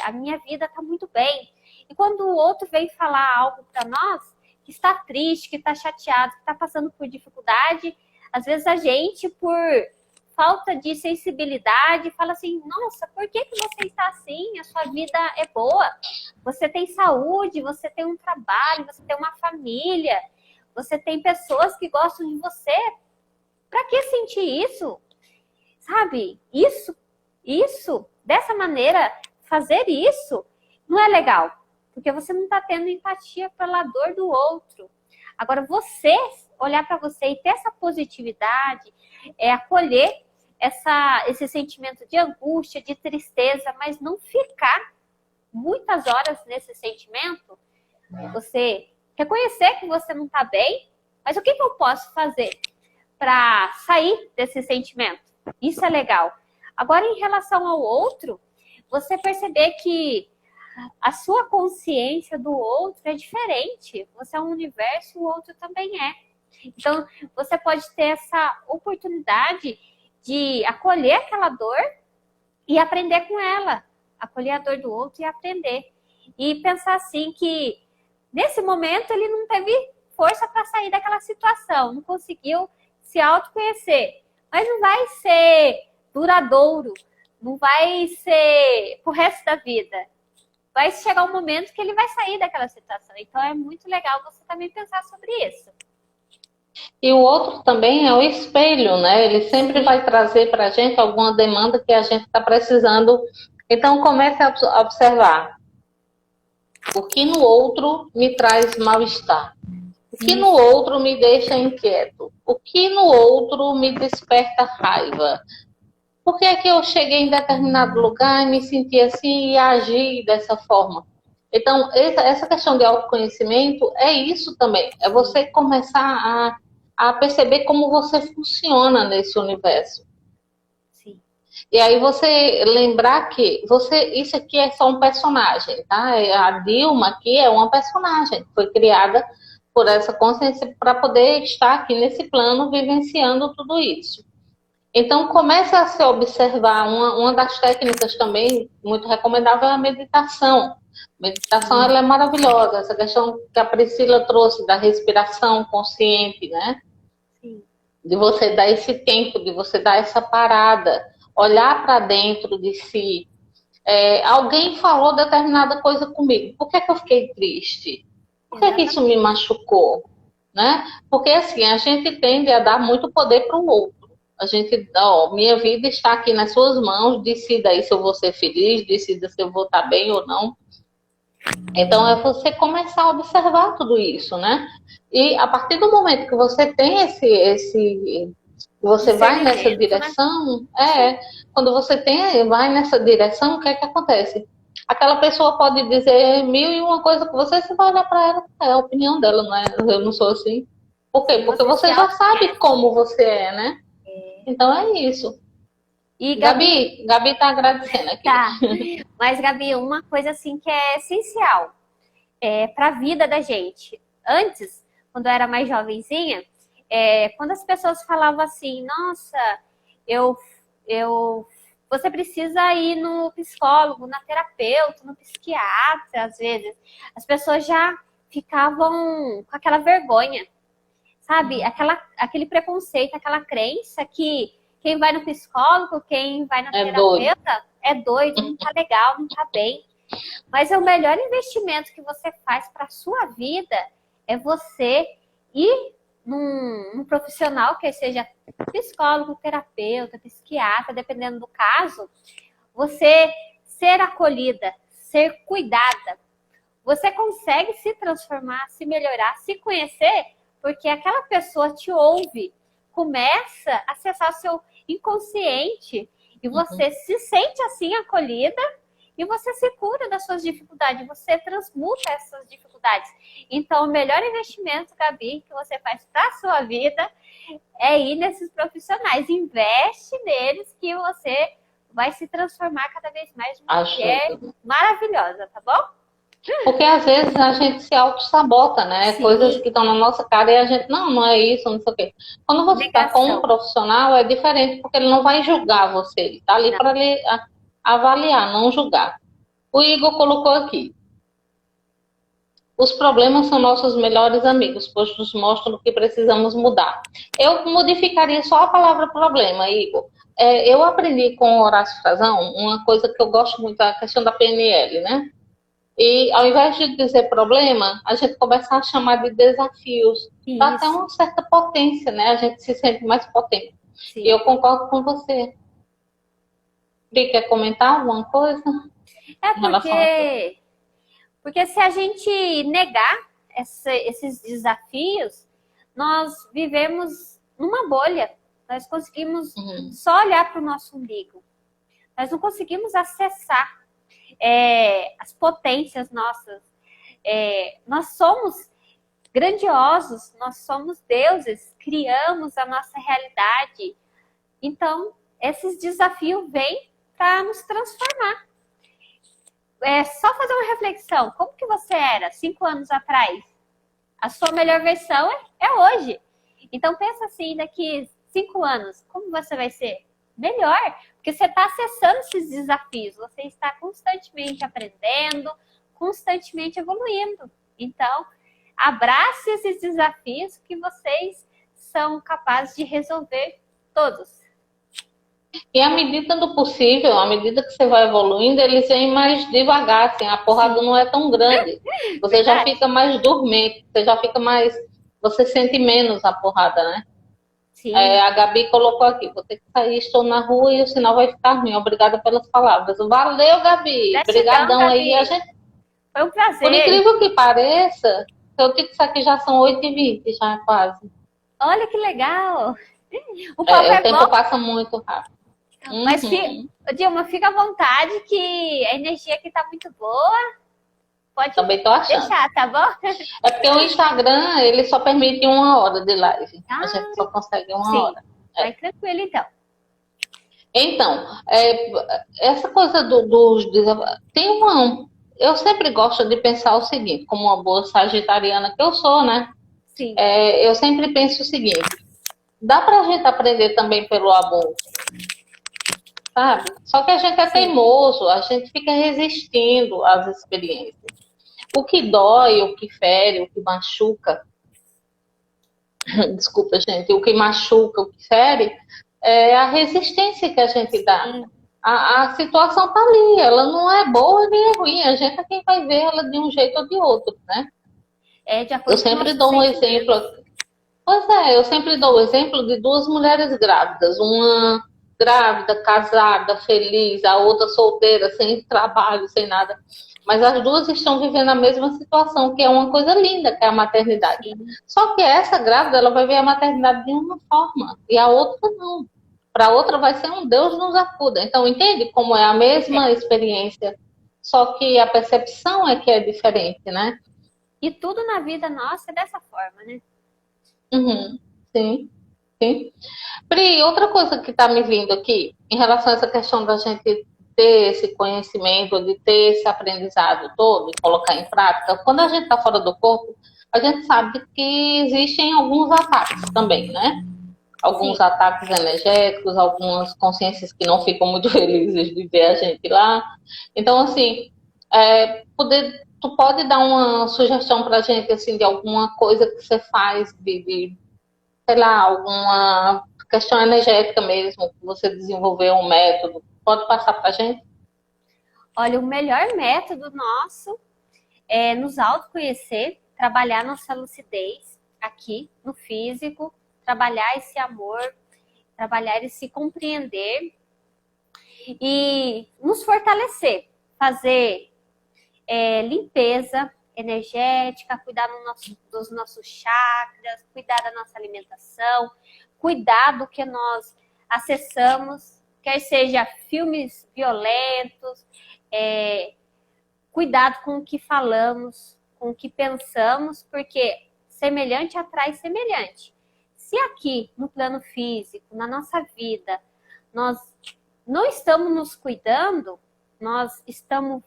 a minha vida está muito bem. E quando o outro vem falar algo para nós, que está triste, que está chateado, que está passando por dificuldade, às vezes a gente, por falta de sensibilidade, fala assim, nossa, por que você está assim? A sua vida é boa, você tem saúde, você tem um trabalho, você tem uma família, você tem pessoas que gostam de você. Para que sentir isso? Sabe? Isso, dessa maneira, fazer isso não é legal, porque você não está tendo empatia pela dor do outro. Agora, você olhar para você e ter essa positividade, acolher esse sentimento de angústia, de tristeza, mas não ficar muitas horas nesse sentimento, você reconhecer que você não está bem, mas o que eu posso fazer para sair desse sentimento? Isso é legal. Agora, em relação ao outro, você perceber que a sua consciência do outro é diferente. Você é um universo, o outro também é. Então, você pode ter essa oportunidade de acolher aquela dor e aprender com ela. Acolher a dor do outro e aprender. E pensar assim que, nesse momento, ele não teve força para sair daquela situação. Não conseguiu se autoconhecer. Mas não vai ser duradouro. Não vai ser pro resto da vida. Vai chegar um momento que ele vai sair daquela situação. Então, é muito legal você também pensar sobre isso. E o outro também é o espelho, né? Ele sempre vai trazer para a gente alguma demanda que a gente está precisando. Então, comece a observar o que no outro me traz mal-estar, o que no outro me deixa inquieto, o que no outro me desperta raiva. Por que é que eu cheguei em determinado lugar e me senti assim e agi dessa forma? Então, essa questão de autoconhecimento é isso também. É você começar a perceber como você funciona nesse universo. Sim. E aí você lembrar que isso aqui é só um personagem, tá? A Dilma aqui é uma personagem, foi criada por essa consciência para poder estar aqui nesse plano vivenciando tudo isso. Então, comece a se observar. Uma das técnicas também muito recomendável é a meditação. Meditação, ela é maravilhosa. Essa questão que a Priscila trouxe da respiração consciente, né? Sim. De você dar esse tempo, de você dar essa parada, olhar para dentro de si. Alguém falou determinada coisa comigo. Por que é que eu fiquei triste? Por que é que isso me machucou? Né? Porque assim, a gente tende a dar muito poder para o outro. A gente, minha vida está aqui nas suas mãos, decida aí se eu vou ser feliz, decida se eu vou estar bem ou não. Então é você começar a observar tudo isso, né? E a partir do momento que você tem você vai nessa direção, quando você vai nessa direção, o que é que acontece? Aquela pessoa pode dizer mil e uma coisa com você, você vai olhar para ela, é a opinião dela, não é? Eu não sou assim. Por quê? Porque você já sabe como você é, né? Então é isso. E Gabi tá agradecendo aqui. Tá. Mas, Gabi, uma coisa assim que é essencial para a vida da gente. Antes, quando eu era mais jovenzinha, quando as pessoas falavam assim, nossa, você precisa ir no psicólogo, na terapeuta, no psiquiatra, às vezes, as pessoas já ficavam com aquela vergonha, sabe? Aquele preconceito, aquela crença que quem vai no psicólogo, quem vai na terapeuta é doido, não tá legal, não tá bem. Mas o melhor investimento que você faz para a sua vida é você ir num profissional que seja psicólogo, terapeuta, psiquiatra, dependendo do caso, você ser acolhida, ser cuidada. Você consegue se transformar, se melhorar, se conhecer, porque aquela pessoa te ouve, começa a acessar o seu inconsciente e você se sente assim acolhida e você se cura das suas dificuldades, você transmuta essas dificuldades. Então, o melhor investimento, Gabi, que você faz para a sua vida é ir nesses profissionais. Investe neles que você vai se transformar cada vez mais numa mulher maravilhosa, tá bom? Porque às vezes a gente se auto-sabota, né? Sim. Coisas que estão na nossa cara e a gente, não é isso, não sei o quê. Quando você está com um profissional, é diferente, porque ele não vai julgar você. Ele está ali para avaliar, não julgar. O Igor colocou aqui. Os problemas são nossos melhores amigos, pois nos mostram o que precisamos mudar. Eu modificaria só a palavra problema, Igor. Eu aprendi com o Horácio Frazão uma coisa que eu gosto muito, a questão da PNL, né? E ao invés de dizer problema, a gente começa a chamar de desafios. Dá até uma certa potência, né? A gente se sente mais potente. Sim. E eu concordo com você. Pri, quer comentar alguma coisa? Porque se a gente negar esses desafios, nós vivemos numa bolha. Nós conseguimos só olhar para o nosso umbigo. Nós não conseguimos acessar as potências nossas. Nós somos grandiosos, nós somos deuses, criamos a nossa realidade. Então, esses desafios vêm para nos transformar. Só fazer uma reflexão. Como que você era 5 anos atrás? A sua melhor versão é hoje. Então, pensa assim, daqui 5 anos, como você vai ser? Melhor, porque você está acessando esses desafios, você está constantemente aprendendo, constantemente evoluindo. Então, abrace esses desafios que vocês são capazes de resolver todos. E à medida do possível, à medida que você vai evoluindo, eles vêm mais devagar, assim, a porrada não é tão grande. Você já fica mais dormente, você já fica mais você sente menos a porrada, né? Sim. A Gabi colocou aqui, vou ter que sair, estou na rua e o sinal vai ficar ruim. Obrigada pelas palavras. Valeu, Gabi. Gratidão, Obrigadão aí. Gabi. Foi um Por prazer. incrível que pareça, eu digo que isso aqui já são 8h20, já quase. Olha que legal. O papo O tempo bom, passa muito rápido. mas Dilma, fica à vontade que a energia aqui tá muito boa. Pode Também tô achando. deixar, tá bom? É porque o Instagram, ele só permite 1 hora de live. A gente só consegue uma hora. Vai tranquilo, então. Então, essa coisa tem eu sempre gosto de pensar o seguinte, como uma boa sagitariana que eu sou, né? Sim. Eu sempre penso o seguinte, dá pra gente aprender também pelo abuso, sabe? Só que a gente é teimoso, a gente fica resistindo às experiências. O que dói, o que fere, o que machuca, desculpa, gente, o que machuca, o que fere, é a resistência que a gente dá. A situação tá ali, ela não é boa nem é ruim, a gente é quem vai ver ela de um jeito ou de outro, né? De acordo Eu sempre dou um exemplo. Pois eu sempre dou o exemplo de 2 mulheres grávidas, uma grávida, casada, feliz, a outra solteira, sem trabalho, sem nada. Mas as duas estão vivendo a mesma situação, que é uma coisa linda, que é a maternidade. Sim. Só que essa grávida, ela vai ver a maternidade de uma forma, e a outra não. Para a outra vai ser um Deus nos acuda. Então, entende como é a mesma experiência, só que a percepção é que é diferente, né? E tudo na vida nossa é dessa forma, né? Sim, sim. Pri, outra coisa que está me vindo aqui, em relação a essa questão da gente ter esse conhecimento, de ter esse aprendizado todo e colocar em prática, quando a gente está fora do corpo, a gente sabe que existem alguns ataques também, né? Alguns Sim. ataques energéticos, algumas consciências que não ficam muito felizes de ver a gente lá. Então, assim, tu pode dar uma sugestão para a gente, assim, de alguma coisa que você faz, sei lá, alguma questão energética mesmo, que você desenvolveu um método, pode passar para a gente? Olha, o melhor método nosso é nos autoconhecer, trabalhar nossa lucidez aqui no físico, trabalhar esse amor, trabalhar esse compreender e nos fortalecer, fazer limpeza energética, cuidar dos nossos chakras, cuidar da nossa alimentação, cuidar do que nós acessamos, quer seja filmes violentos, cuidado com o que falamos, com o que pensamos, porque semelhante atrai semelhante. Se aqui, no plano físico, na nossa vida, nós não estamos nos cuidando, nós estamos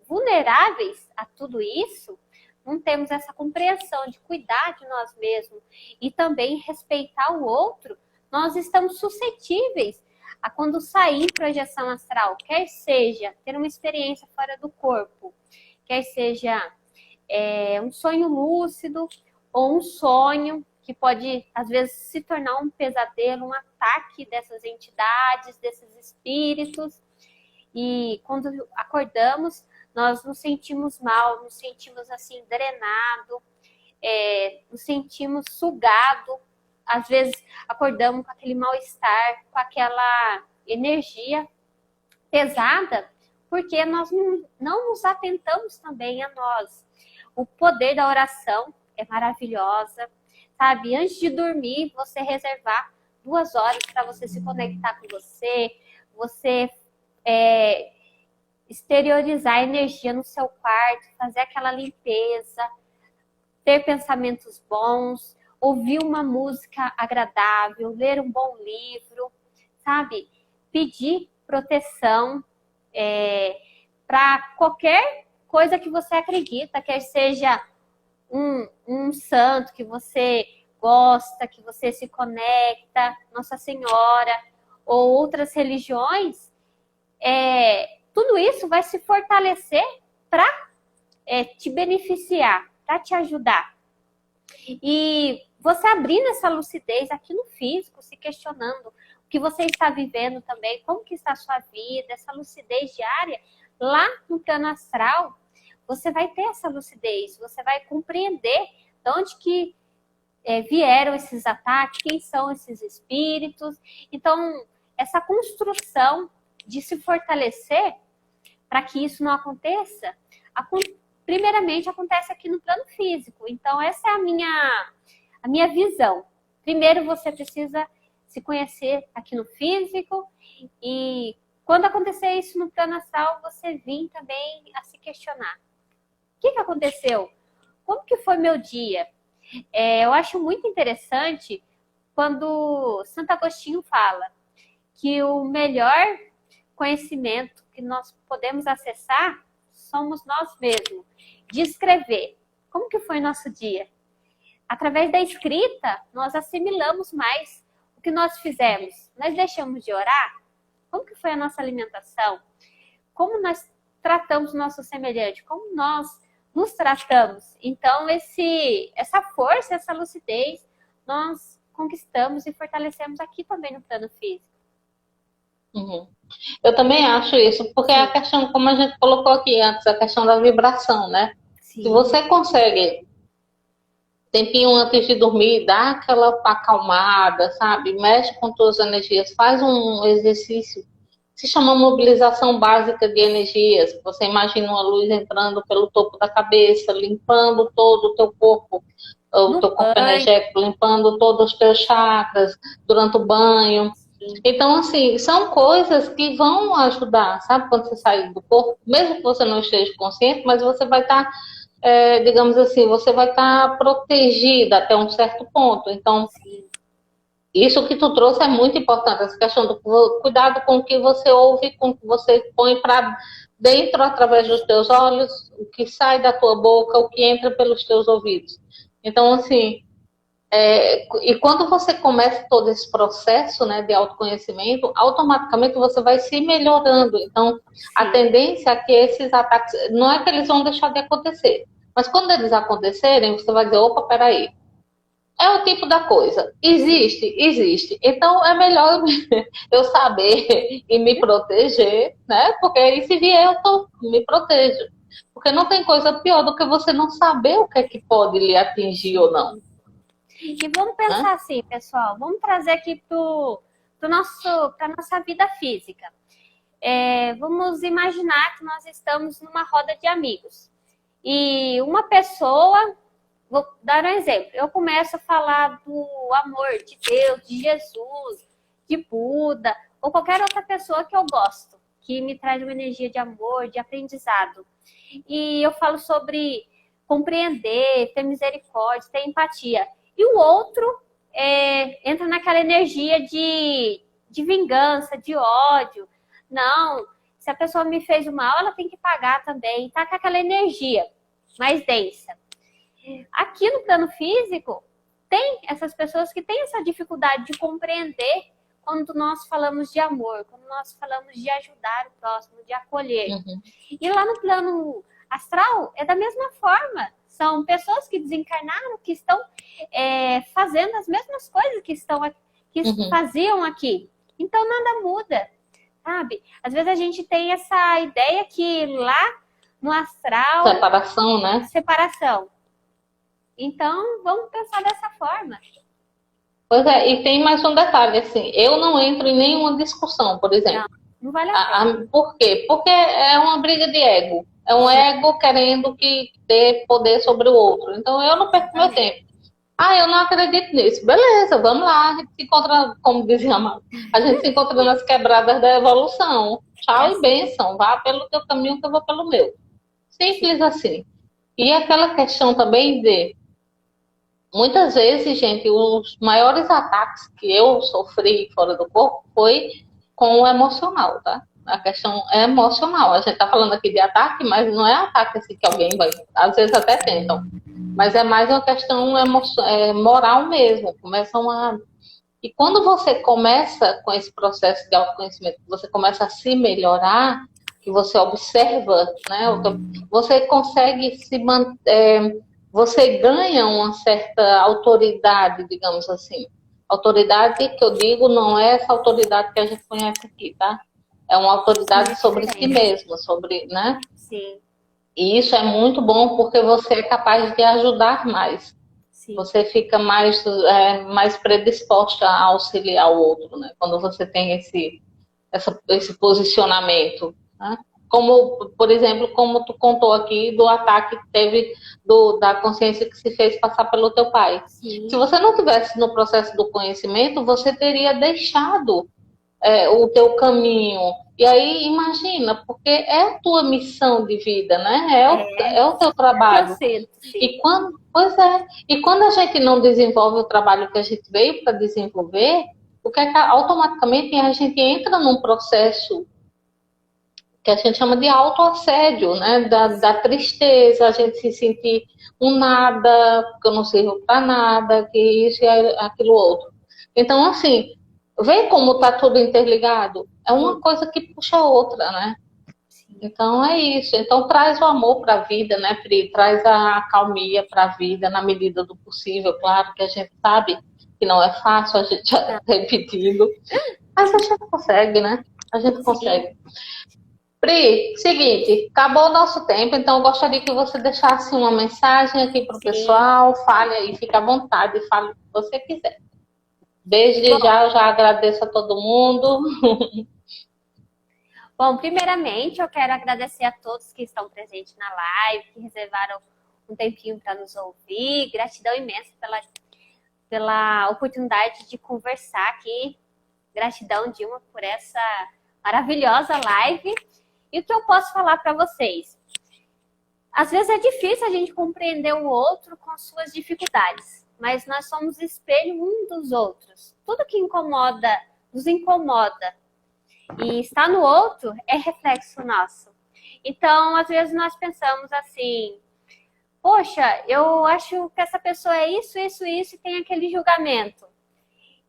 vulneráveis a tudo isso, não temos essa compreensão de cuidar de nós mesmos e também respeitar o outro, nós estamos suscetíveis a quando sair em projeção astral, quer seja ter uma experiência fora do corpo, quer seja um sonho lúcido ou um sonho que pode, às vezes, se tornar um pesadelo, um ataque dessas entidades, desses espíritos. E quando acordamos, nós nos sentimos mal, nos sentimos assim, drenado, nos sentimos sugado. Às vezes acordamos com aquele mal-estar, com aquela energia pesada, porque nós não nos atentamos também a nós. O poder da oração é maravilhosa, sabe? Antes de dormir, você reservar 2 horas para você se conectar com você exteriorizar a energia no seu quarto, fazer aquela limpeza, ter pensamentos bons, ouvir uma música agradável, ler um bom livro, sabe? Pedir proteção para qualquer coisa que você acredita, quer seja um santo que você gosta, que você se conecta, Nossa Senhora, ou outras religiões, tudo isso vai se fortalecer para te beneficiar, para te ajudar. E você abrindo essa lucidez aqui no físico, se questionando o que você está vivendo também, como que está a sua vida, essa lucidez diária, lá no plano astral, você vai ter essa lucidez, você vai compreender de onde que vieram esses ataques, quem são esses espíritos. Então, essa construção de se fortalecer para que isso não aconteça, primeiramente acontece aqui no plano físico. Então, essa é a minha visão. Primeiro, você precisa se conhecer aqui no físico e quando acontecer isso no plano astral, você vir também a se questionar. O que aconteceu? Como que foi meu dia? Eu acho muito interessante quando Santo Agostinho fala que o melhor conhecimento que nós podemos acessar somos nós mesmos. De escrever. Como que foi nosso dia? Através da escrita, nós assimilamos mais o que nós fizemos. Nós deixamos de orar? Como que foi a nossa alimentação? Como nós tratamos o nosso semelhante? Como nós nos tratamos? Então, essa força, essa lucidez, nós conquistamos e fortalecemos aqui também no plano físico. Uhum. Eu também acho isso, porque a questão, como a gente colocou aqui antes, a questão da vibração, né? Sim. Se você consegue, tempinho antes de dormir, dar aquela acalmada, sabe? Mexe com suas energias, faz um exercício, se chama mobilização básica de energias. Você imagina uma luz entrando pelo topo da cabeça, limpando todo o teu corpo, o teu corpo energético, limpando todos os teus chakras durante o banho. Então, assim, são coisas que vão ajudar, sabe? Quando você sair do corpo, mesmo que você não esteja consciente, mas você vai estar, digamos assim, você vai estar protegida até um certo ponto. Então, isso que tu trouxe é muito importante, essa questão do cuidado com o que você ouve, com o que você põe para dentro através dos teus olhos, o que sai da tua boca, o que entra pelos teus ouvidos. Então, assim, e quando você começa todo esse processo, né, de autoconhecimento, automaticamente você vai se melhorando. Então, a tendência é que esses ataques, não é que eles vão deixar de acontecer, mas quando eles acontecerem, você vai dizer, opa, peraí, é o tipo da coisa, existe, então é melhor eu saber e me proteger, né, porque aí se vier eu me protejo, porque não tem coisa pior do que você não saber o que é que pode lhe atingir ou não. E vamos pensar assim, pessoal, vamos trazer aqui para a nossa vida física. Vamos imaginar que nós estamos numa roda de amigos. E uma pessoa, vou dar um exemplo, eu começo a falar do amor de Deus, de Jesus, de Buda, ou qualquer outra pessoa que eu gosto, que me traz uma energia de amor, de aprendizado. E eu falo sobre compreender, ter misericórdia, ter empatia. E o outro entra naquela energia de vingança, de ódio. Não, se a pessoa me fez o mal, ela tem que pagar também. Tá com aquela energia mais densa. Aqui no plano físico, tem essas pessoas que têm essa dificuldade de compreender quando nós falamos de amor, quando nós falamos de ajudar o próximo, de acolher. Uhum. E lá no plano astral, é da mesma forma. São pessoas que desencarnaram, que estão fazendo as mesmas coisas que faziam aqui. Então, nada muda, sabe? Às vezes a gente tem essa ideia que lá no astral... Separação, né? Separação. Então, vamos pensar dessa forma. Pois é, e tem mais um detalhe, assim, eu não entro em nenhuma discussão, por exemplo. Não vale a pena. Por quê? Porque é uma briga de ego. É um ego querendo que dê poder sobre o outro. Então, eu não perco meu tempo. Eu não acredito nisso. Beleza, vamos lá. A gente se encontra, como dizia a Mãe, a gente se encontra nas quebradas da evolução. Tchau e bênção. Vá pelo teu caminho que eu vou pelo meu. Simples assim. E aquela questão também de... Muitas vezes, gente, os maiores ataques que eu sofri fora do corpo foi com o emocional, tá? A questão é emocional. A gente tá falando aqui de ataque, mas não é ataque assim que alguém vai... Às vezes até tentam. Mas é mais uma questão moral mesmo. Começam a... E quando você começa com esse processo de autoconhecimento, você começa a se melhorar, que você observa, né? Você consegue se manter... Você ganha uma certa autoridade, digamos assim. Autoridade que eu digo não é essa autoridade que a gente conhece aqui, tá? É uma autoridade sobre si mesma, sobre, né? Sim. E isso é muito bom porque você é capaz de ajudar mais. Sim. Você fica mais predisposta a auxiliar o outro, né? Quando você tem esse posicionamento, né? Como, por exemplo, como tu contou aqui do ataque que teve da consciência que se fez passar pelo teu pai. Sim. Se você não tivesse no processo do conhecimento, você teria deixado o teu caminho. E aí, imagina, porque é a tua missão de vida, né? É o teu Eu trabalho. sinto, sim. E quando a gente não desenvolve o trabalho que a gente veio para desenvolver, o que é que automaticamente a gente entra num processo que a gente chama de autoassédio, né? Da tristeza, a gente se sentir um nada, que eu não sirvo para nada, que isso e aquilo outro. Então, assim, vê como está tudo interligado? É uma coisa que puxa a outra, né? Então é isso. Então traz o amor para a vida, né, Pri? Traz a calmia para a vida na medida do possível. Claro que a gente sabe que não é fácil, a gente já repetindo, mas a gente consegue, né? A gente consegue. Pri, seguinte, acabou o nosso tempo, então eu gostaria que você deixasse uma mensagem aqui para o pessoal. Fale aí, fique à vontade, fale o que você quiser. Desde já, eu já agradeço a todo mundo. Bom, primeiramente eu quero agradecer a todos que estão presentes na live, que reservaram um tempinho para nos ouvir. Gratidão imensa pela oportunidade de conversar aqui. Gratidão, Dilma, por essa maravilhosa live. E o que eu posso falar para vocês? Às vezes é difícil a gente compreender o outro com suas dificuldades, mas nós somos espelho um dos outros. Tudo que incomoda, nos incomoda e está no outro é reflexo nosso. Então, às vezes nós pensamos assim, poxa, eu acho que essa pessoa é isso, isso, isso e tem aquele julgamento.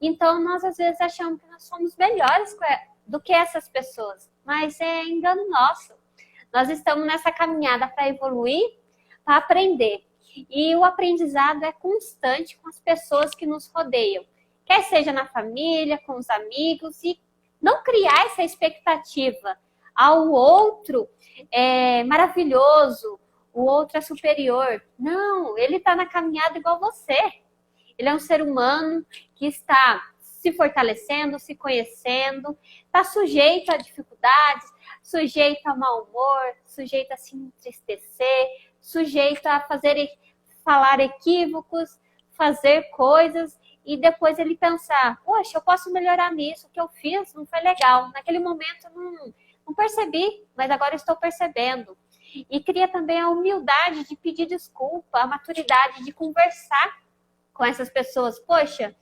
Então, nós às vezes achamos que nós somos melhores do que essas pessoas, mas é engano nosso. Nós estamos nessa caminhada para evoluir, para aprender. E o aprendizado é constante com as pessoas que nos rodeiam. Quer seja na família, com os amigos, e não criar essa expectativa. O outro é maravilhoso, o outro é superior. Não, ele está na caminhada igual você. Ele é um ser humano que está se fortalecendo, se conhecendo, está sujeito a dificuldades, sujeito a mau humor, sujeito a se entristecer, sujeito a falar equívocos, fazer coisas e depois ele pensar, poxa, eu posso melhorar nisso, o que eu fiz não foi legal. Naquele momento não percebi, mas agora estou percebendo. E cria também a humildade de pedir desculpa, a maturidade de conversar com essas pessoas. Poxa,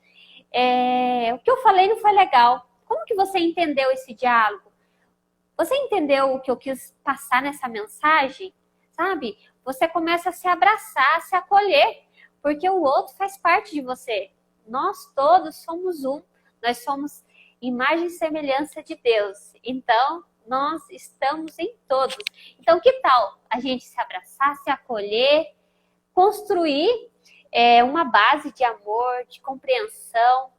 o que eu falei não foi legal. Como que você entendeu esse diálogo? Você entendeu o que eu quis passar nessa mensagem? Sabe? Você começa a se abraçar, a se acolher, porque o outro faz parte de você. Nós todos somos um. Nós somos imagem e semelhança de Deus. Então, nós estamos em todos. Então, que tal a gente se abraçar, se acolher, construir uma base de amor, de compreensão,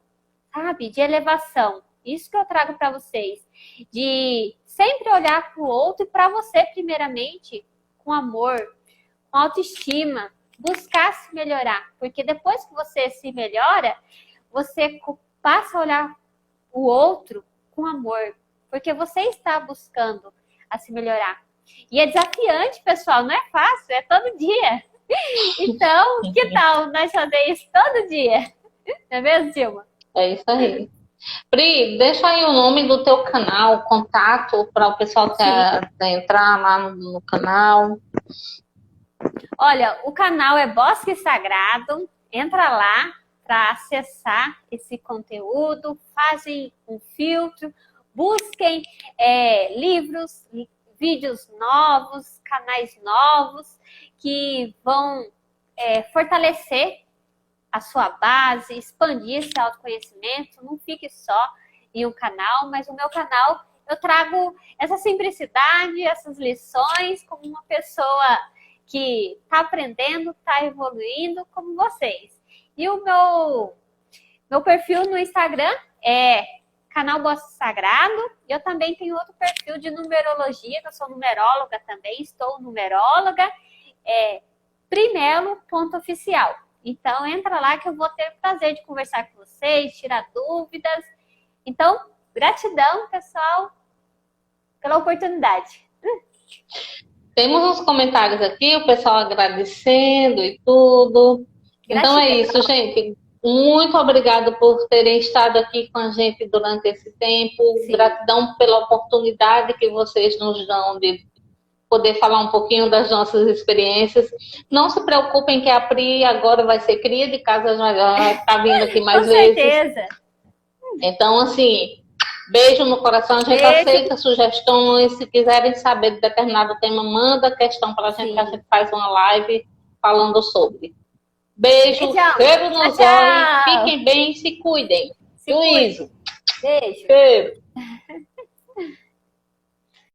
sabe? De elevação. Isso que eu trago para vocês. De sempre olhar para o outro e para você, primeiramente, com amor, com autoestima, buscar se melhorar. Porque depois que você se melhora, você passa a olhar o outro com amor. Porque você está buscando a se melhorar. E é desafiante, pessoal, não é fácil, é todo dia. Então, que tal nós fazer isso todo dia? Não é mesmo, Dilma? É isso aí. Pri, deixa aí o nome do teu canal, contato para o pessoal que quer entrar lá no canal. Olha, o canal é Bosque Sagrado. Entra lá para acessar esse conteúdo, fazem um filtro, busquem livros, vídeos novos, canais novos que vão fortalecer a sua base, expandir esse autoconhecimento. Não fique só em um canal, mas o meu canal eu trago essa simplicidade, essas lições como uma pessoa que está aprendendo, está evoluindo como vocês. E o meu perfil no Instagram é canal Bosque Sagrado. Eu também tenho outro perfil de numerologia, que eu sou numeróloga também, estou numeróloga, primelo.oficial. Então, entra lá que eu vou ter o prazer de conversar com vocês, tirar dúvidas. Então, gratidão, pessoal, pela oportunidade. Temos uns comentários aqui, o pessoal agradecendo e tudo. Então é isso, gente. Muito obrigada por terem estado aqui com a gente durante esse tempo. Sim. Gratidão pela oportunidade que vocês nos dão de poder falar um pouquinho das nossas experiências. Não se preocupem que a Pri agora vai ser cria de casa, já está vindo aqui mais Com vezes. certeza. Então, assim, beijo no coração. A gente aceita sugestões. Se quiserem saber de determinado tema, manda questão para a gente, que a gente faz uma live falando sobre. Beijo, cheiro nos olhos. Fiquem bem, se cuidem. Juízo. Beijo. Cheiro.